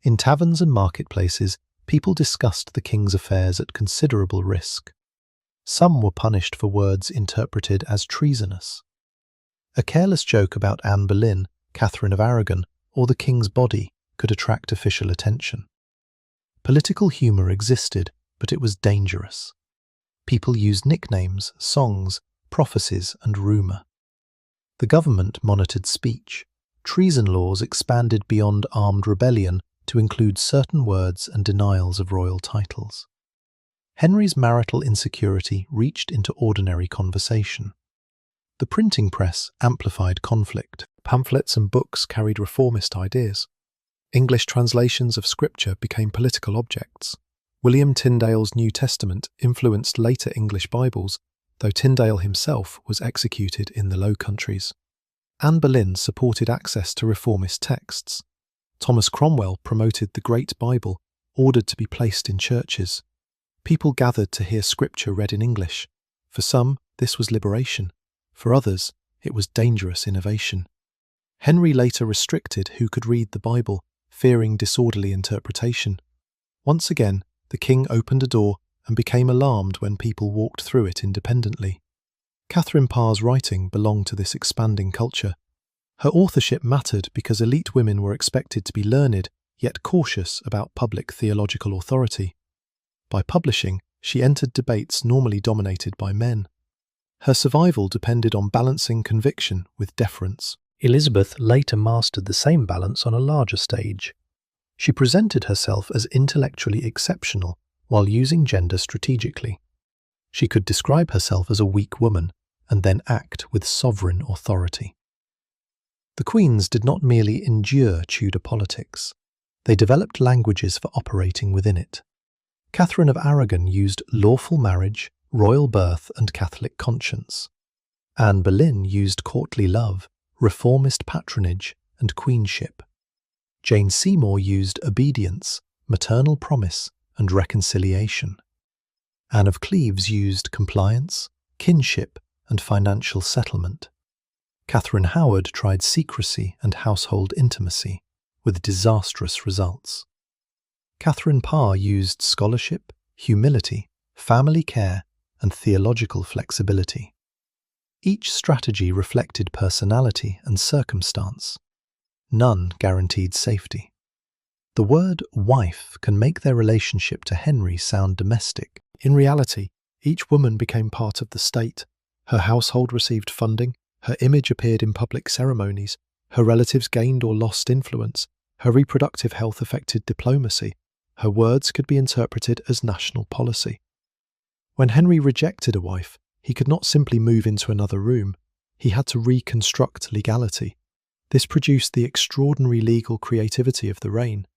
S1: In taverns and marketplaces, people discussed the king's affairs at considerable risk. Some were punished for words interpreted as treasonous. A careless joke about Anne Boleyn, Catherine of Aragon, or the king's body could attract official attention. Political humour existed, but it was dangerous. People used nicknames, songs, prophecies, and rumour. The government monitored speech. Treason laws expanded beyond armed rebellion to include certain words and denials of royal titles. Henry's marital insecurity reached into ordinary conversation. The printing press amplified conflict. Pamphlets and books carried reformist ideas. English translations of scripture became political objects. William Tyndale's New Testament influenced later English Bibles, though Tyndale himself was executed in the Low Countries. Anne Boleyn supported access to reformist texts. Thomas Cromwell promoted the Great Bible, ordered to be placed in churches. People gathered to hear scripture read in English. For some, this was liberation. For others, it was dangerous innovation. Henry later restricted who could read the Bible, fearing disorderly interpretation. Once again, the king opened a door and became alarmed when people walked through it independently. Catherine Parr's writing belonged to this expanding culture. Her authorship mattered because elite women were expected to be learned, yet cautious about public theological authority. By publishing, she entered debates normally dominated by men. Her survival depended on balancing conviction with deference. Elizabeth later mastered the same balance on a larger stage. She presented herself as intellectually exceptional while using gender strategically. She could describe herself as a weak woman and then act with sovereign authority. The queens did not merely endure Tudor politics. They developed languages for operating within it. Catherine of Aragon used lawful marriage, royal birth, and Catholic conscience. Anne Boleyn used courtly love, reformist patronage, and queenship. Jane Seymour used obedience, maternal promise, and reconciliation. Anne of Cleves used compliance, kinship,
S2: and financial settlement. Catherine Howard tried secrecy and household intimacy, with disastrous results. Catherine Parr used scholarship, humility, family care, and theological flexibility. Each strategy reflected personality and circumstance. None guaranteed safety. The word wife can make their relationship to Henry sound domestic.
S1: In reality, each woman became part of the state. Her household received funding, her image appeared in public ceremonies, her relatives gained or lost influence, her reproductive health affected diplomacy, her words could be interpreted as national policy. When Henry rejected a wife, he could not simply move into another room. He had to reconstruct legality. This produced the extraordinary legal creativity of the reign.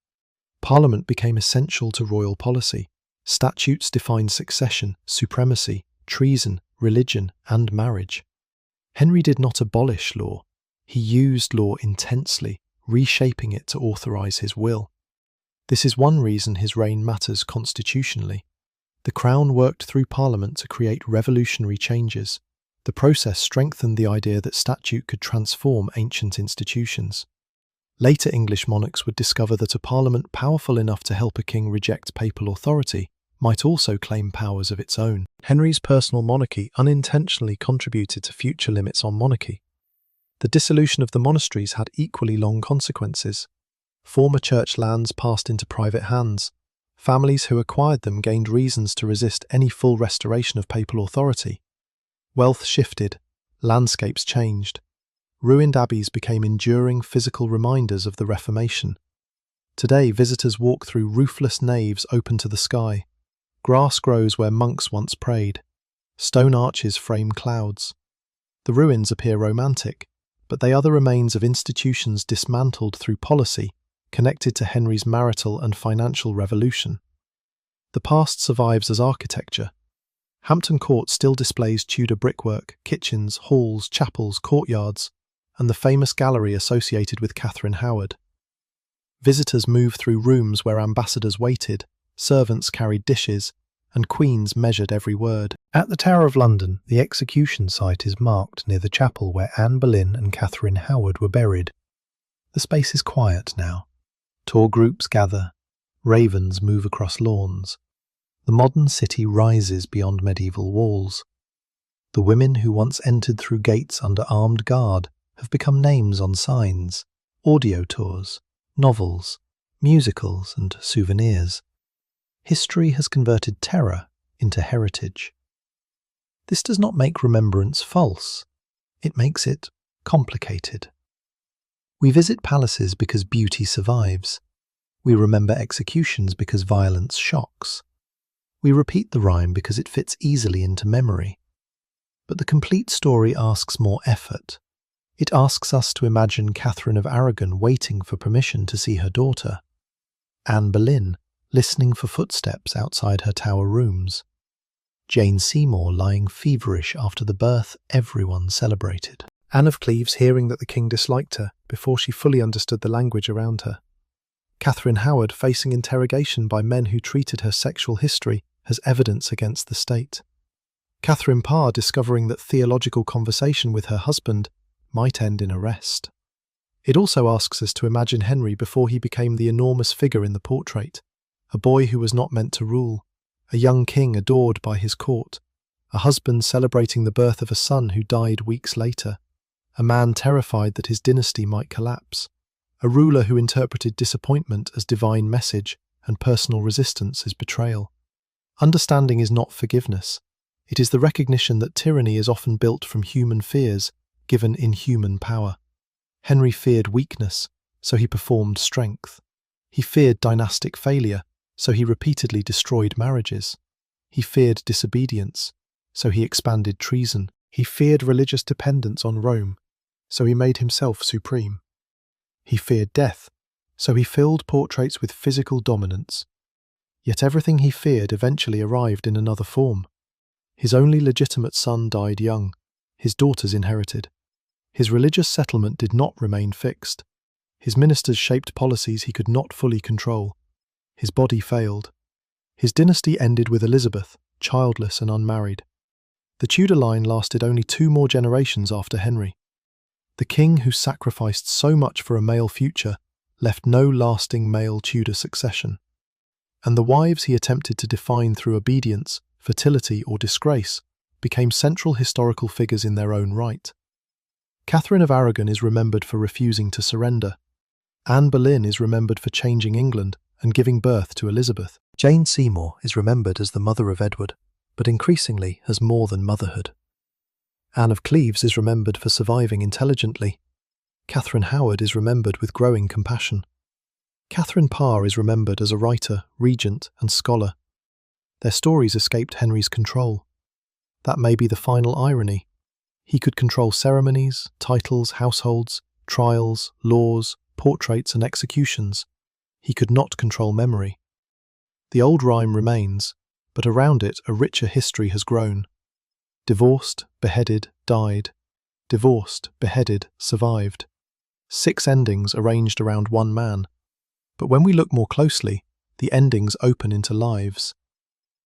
S1: Parliament became essential to royal policy. Statutes defined succession, supremacy, treason, religion, and marriage. Henry did not abolish law. He used law intensely, reshaping it to authorize his will. This is one reason his reign matters constitutionally. The Crown worked through Parliament to create revolutionary changes. The process strengthened the idea that statute could transform ancient institutions. Later English monarchs would discover that a parliament powerful enough to help a king reject papal authority might also claim powers of its own. Henry's personal monarchy unintentionally contributed to future limits on monarchy. The dissolution of the monasteries had equally long consequences. Former church lands passed into private hands. Families who acquired them gained reasons to resist any full restoration of papal authority. Wealth shifted, landscapes changed. Ruined abbeys became enduring physical reminders of the Reformation. Today, visitors walk through roofless naves open to the sky. Grass grows where monks once prayed. Stone arches frame clouds. The ruins appear romantic, but they are the remains of institutions dismantled through policy, connected to Henry's marital and financial revolution. The past survives as architecture. Hampton Court still displays Tudor brickwork, kitchens, halls, chapels, courtyards, and the famous gallery associated with Catherine Howard. Visitors move through rooms where ambassadors waited, servants carried dishes, and queens measured every word.
S2: At the Tower of London, the execution site is marked near the chapel where Anne Boleyn and Catherine Howard were buried. The space is quiet now. Tour groups gather. Ravens move across lawns. The modern city rises beyond medieval walls. The women who once entered through gates under armed guard have become names on signs, audio tours, novels, musicals, and souvenirs. History has converted terror into heritage. This does not make remembrance false. It makes it complicated. We visit palaces because beauty survives. We remember executions because violence shocks. We repeat the rhyme because it fits easily into memory. But the complete story asks more effort. It asks us to imagine Catherine of Aragon waiting for permission to see her daughter, Anne Boleyn listening for footsteps outside her tower rooms, Jane Seymour lying feverish after the birth everyone celebrated,
S1: Anne of Cleves hearing that the king disliked her before she fully understood the language around her, Catherine Howard facing interrogation by men who treated her sexual history as evidence against the state, Catherine Parr discovering that theological conversation with her husband might end in arrest. It also asks us to imagine Henry before he became the enormous figure in the portrait, a boy who was not meant to rule, a young king adored by his court, a husband celebrating the birth of a son who died weeks later, a man terrified that his dynasty might collapse, a ruler who interpreted disappointment as divine message and personal resistance as betrayal. Understanding is not forgiveness. It is the recognition that tyranny is often built from human fears, given inhuman power. Henry feared weakness, so he performed strength. He feared dynastic failure, so he repeatedly destroyed marriages. He feared disobedience, so he expanded treason. He feared religious dependence on Rome, so he made himself supreme. He feared death, so he filled portraits with physical dominance. Yet everything he feared eventually arrived in another form. His only legitimate son died young. His daughters inherited. His religious settlement did not remain fixed. His ministers shaped policies he could not fully control. His body failed. His dynasty ended with Elizabeth, childless and unmarried. The Tudor line lasted only 2 more generations after Henry. The king who sacrificed so much for a male future left no lasting male Tudor succession, and the wives he attempted to define through obedience, fertility, or disgrace became central historical figures in their own right. Catherine of Aragon is remembered for refusing to surrender. Anne Boleyn is remembered for changing England and giving birth to Elizabeth. Jane Seymour is remembered as the mother of Edward, but increasingly as more than motherhood. Anne of Cleves is remembered for surviving intelligently. Catherine Howard is remembered with growing compassion. Catherine Parr is remembered as a writer, regent, and scholar. Their stories escaped Henry's control. That may be the final irony. He could control ceremonies, titles, households, trials, laws, portraits, and executions. He could not control memory. The old rhyme remains, but around it a richer history has grown. Divorced, beheaded, died. Divorced, beheaded, survived. 6 endings arranged around one man. But when we look more closely, the endings open into lives.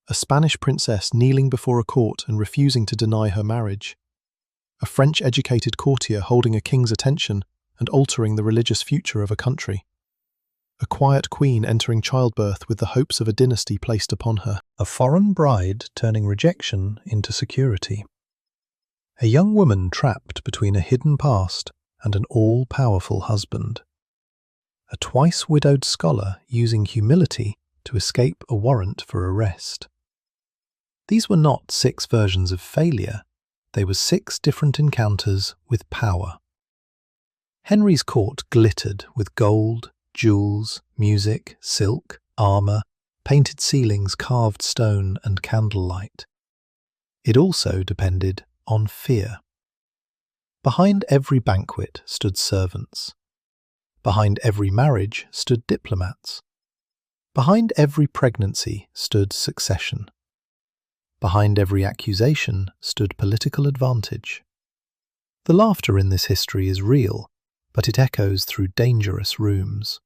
S1: A Spanish princess kneeling before a court and refusing to deny her marriage. A French-educated courtier holding a king's attention and altering the religious future of a country. A quiet queen entering childbirth with the hopes of a dynasty placed upon her.
S2: A foreign bride turning rejection into security. A young woman trapped between a hidden past and an all-powerful husband. A twice-widowed scholar using humility to escape a warrant for arrest. These were not 6 versions of failure, they were 6 different encounters with power. Henry's court glittered with gold, jewels, music, silk, armour, painted ceilings, carved stone, and candlelight. It also depended on fear. Behind every banquet stood servants. Behind every marriage stood diplomats. Behind every pregnancy stood succession. Behind every accusation stood political advantage. The laughter in this history is real, but it echoes through dangerous rooms.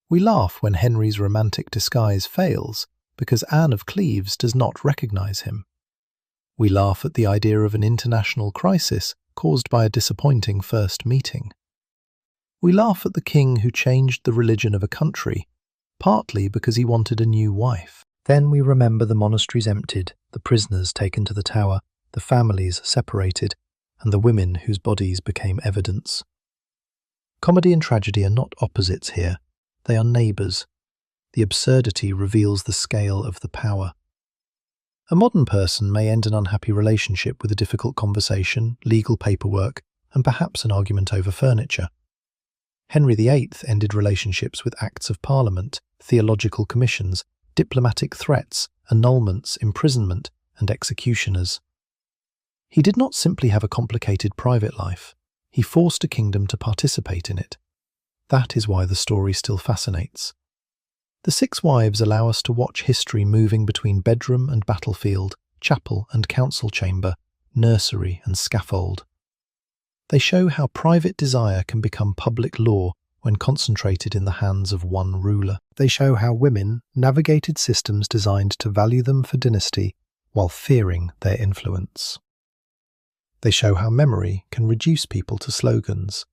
S2: We laugh when Henry's romantic disguise fails because Anne of Cleves does not recognise him. We laugh at the idea of an international crisis caused by a disappointing first meeting. We laugh at the king who changed the religion of a country, partly because he wanted a new wife. Then we remember the monasteries emptied, the prisoners taken to the tower, the families separated, and the women whose bodies became evidence. Comedy and tragedy are not opposites here, they are neighbours. The absurdity reveals the scale of the power. A modern person may end an unhappy relationship with a difficult conversation, legal paperwork, and perhaps an argument over furniture. Henry VIII ended relationships with Acts of Parliament, theological commissions, diplomatic threats, annulments, imprisonment, and executioners. He did not simply have a complicated private life, he forced a kingdom to participate in it. That is why the story still fascinates. The 6 wives allow us to watch history moving between bedroom and battlefield, chapel and council chamber, nursery and scaffold. They show how private desire can become public law when concentrated in the hands of one ruler. They show how women navigated systems designed to value them for dynasty while fearing their influence. They show how memory can reduce people to slogans,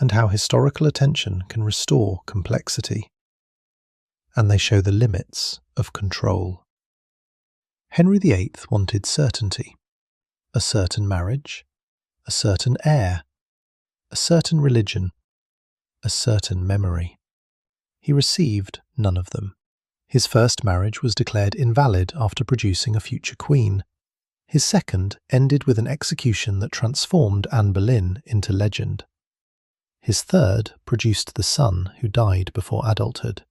S2: and how historical attention can restore complexity. And they show the limits of control. Henry VIII wanted certainty. A certain marriage, a certain heir, a certain religion, a certain memory. He received none of them. His first marriage was declared invalid after producing a future queen. His second ended with an execution that transformed Anne Boleyn into legend. His third produced the son who died before adulthood.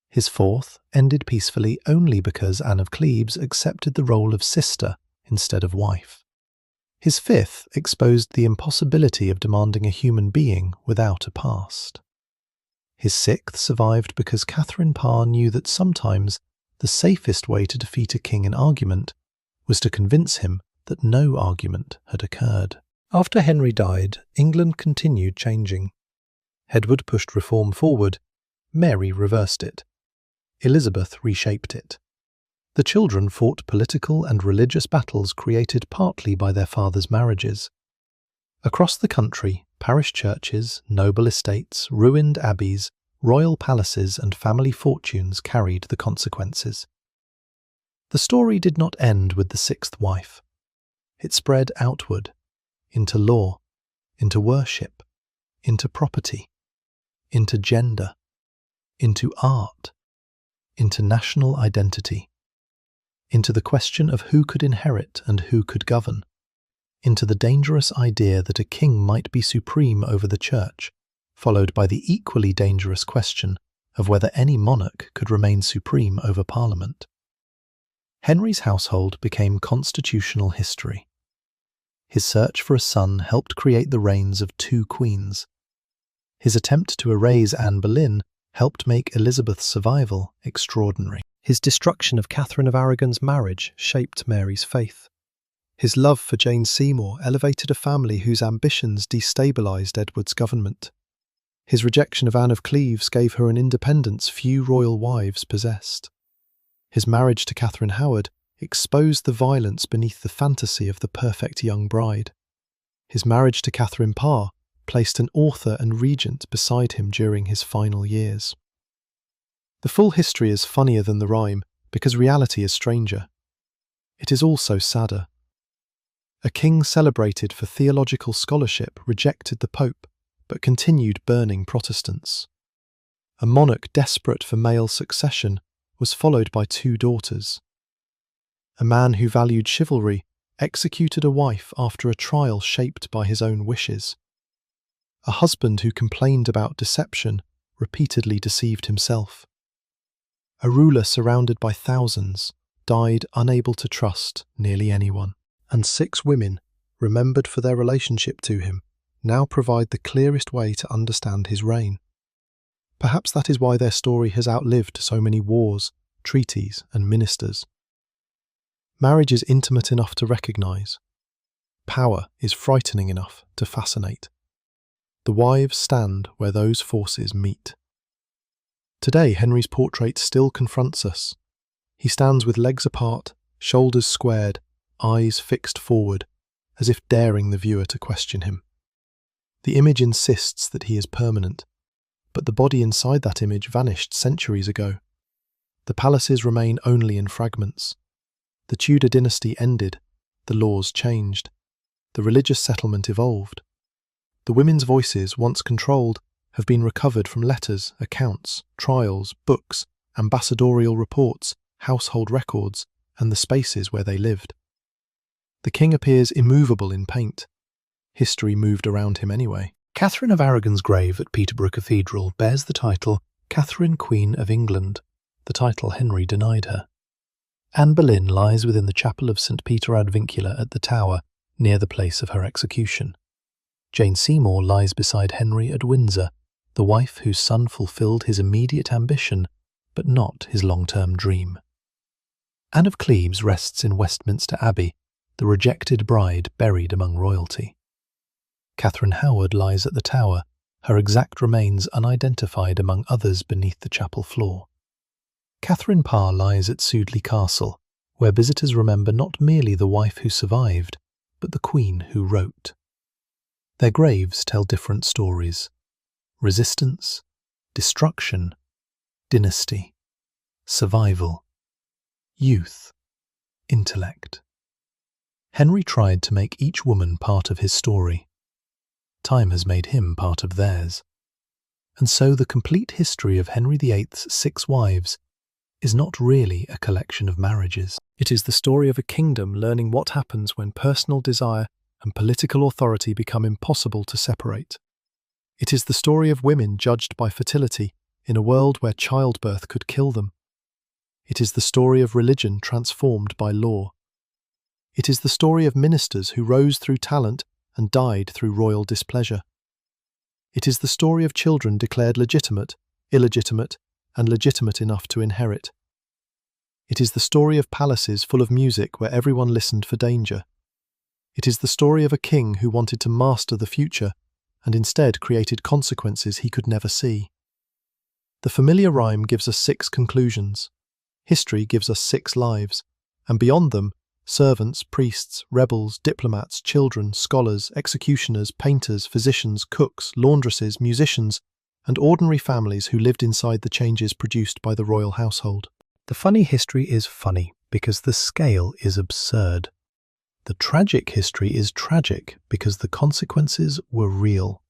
S2: His fourth ended peacefully only because Anne of Cleves accepted the role of sister instead of wife. His fifth exposed the impossibility of demanding a human being without a past. His sixth survived because Catherine Parr knew that sometimes the safest way to defeat a king in argument was to convince him that no argument had occurred. After Henry died, England continued changing. Edward pushed reform forward, Mary reversed it. Elizabeth reshaped it. The children fought political and religious battles created partly by their fathers' marriages. Across the country, parish churches, noble estates, ruined abbeys, royal palaces and family fortunes carried the consequences. The story did not end with the sixth wife. It spread outward, into law, into worship, into property, into gender, into art, into national identity, into the question of who could inherit and who could govern, into the dangerous idea that a king might be supreme over the church, followed by the equally dangerous question of whether any monarch could remain supreme over Parliament. Henry's household became constitutional history. His search for a son helped create the reigns of two queens. His attempt to erase Anne Boleyn helped make Elizabeth's survival extraordinary.
S1: His destruction of Catherine of Aragon's marriage shaped Mary's faith. His love for Jane Seymour elevated a family whose ambitions destabilised Edward's government. His rejection of Anne of Cleves gave her an independence few royal wives possessed. His marriage to Catherine Howard exposed the violence beneath the fantasy of the perfect young bride. His marriage to Catherine Parr placed an author and regent beside him during his final years. The full history is funnier than the rhyme because reality is stranger. It is also sadder. A king celebrated for theological scholarship rejected the Pope but continued burning Protestants. A monarch desperate for male succession was followed by two daughters. A man who valued chivalry executed a wife after a trial shaped by his own wishes. A husband who complained about deception repeatedly deceived himself. A ruler surrounded by thousands died unable to trust nearly anyone. And 6 women, remembered for their relationship to him, now provide the clearest way to understand his reign. Perhaps that is why their story has outlived so many wars, treaties, and ministers. Marriage is intimate enough to recognise. Power is frightening enough to fascinate. The wives stand where those forces meet. Today, Henry's portrait still confronts us. He stands with legs apart, shoulders squared, eyes fixed forward, as if daring the viewer to question him. The image insists that he is permanent, but the body inside that image vanished centuries ago. The palaces remain only in fragments. The Tudor dynasty ended, the laws changed, the religious settlement evolved. The women's voices, once controlled, have been recovered from letters, accounts, trials, books, ambassadorial reports, household records, and the spaces where they lived. The king appears immovable in paint. History moved around him anyway.
S2: Catherine of Aragon's grave at Peterborough Cathedral bears the title Catherine, Queen of England, the title Henry denied her. Anne Boleyn lies within the chapel of St. Peter ad Vincula at the Tower, near the place of her execution. Jane Seymour lies beside Henry at Windsor, the wife whose son fulfilled his immediate ambition, but not his long-term dream. Anne of Cleves rests in Westminster Abbey, the rejected bride buried among royalty. Catherine Howard lies at the Tower, her exact remains unidentified among others beneath the chapel floor. Catherine Parr lies at Sudeley Castle, where visitors remember not merely the wife who survived, but the queen who wrote. Their graves tell different stories: resistance, destruction, dynasty, survival, youth, intellect. Henry tried to make each woman part of his story. Time has made him part of theirs. And so the complete history of Henry VIII's 6 wives is not really a collection of marriages.
S1: It is the story of a kingdom learning what happens when personal desire and political authority become impossible to separate. It is the story of women judged by fertility in a world where childbirth could kill them. It is the story of religion transformed by law. It is the story of ministers who rose through talent and died through royal displeasure. It is the story of children declared legitimate, illegitimate, and legitimate enough to inherit. It is the story of palaces full of music where everyone listened for danger. It is the story of a king who wanted to master the future and instead created consequences he could never see. The familiar rhyme gives us 6 conclusions. History gives us 6 lives, and beyond them, servants, priests, rebels, diplomats, children, scholars, executioners, painters, physicians, cooks, laundresses, musicians, and ordinary families who lived inside the changes produced by the royal household.
S2: The funny history is funny because the scale is absurd. The tragic history is tragic because the consequences were real.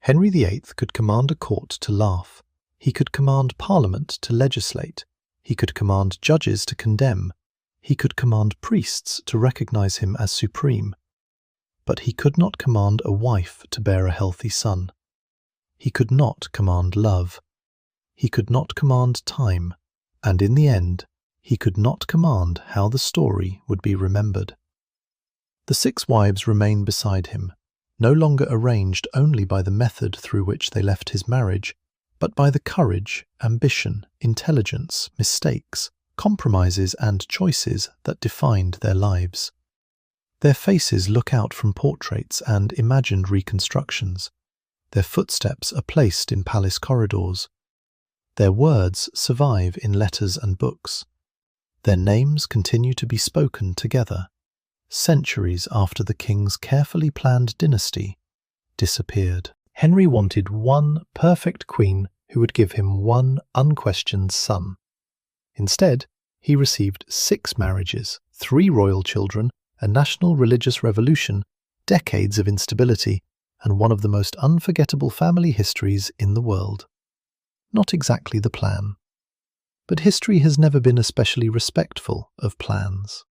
S2: Henry VIII could command a court to laugh. He could command Parliament to legislate. He could command judges to condemn. He could command priests to recognize him as supreme. But he could not command a wife to bear a healthy son. He could not command love. He could not command time. And in the end, he could not command how the story would be remembered. The 6 wives remain beside him, no longer arranged only by the method through which they left his marriage, but by the courage, ambition, intelligence, mistakes, compromises and choices that defined their lives. Their faces look out from portraits and imagined reconstructions. Their footsteps are placed in palace corridors. Their words survive in letters and books. Their names continue to be spoken together, centuries after the king's carefully planned dynasty disappeared. Henry wanted one perfect queen who would give him one unquestioned son. Instead, he received 6 marriages, 3 royal children, a national religious revolution, decades of instability, and one of the most unforgettable family histories in the world. Not exactly the plan. But history has never been especially respectful of plans.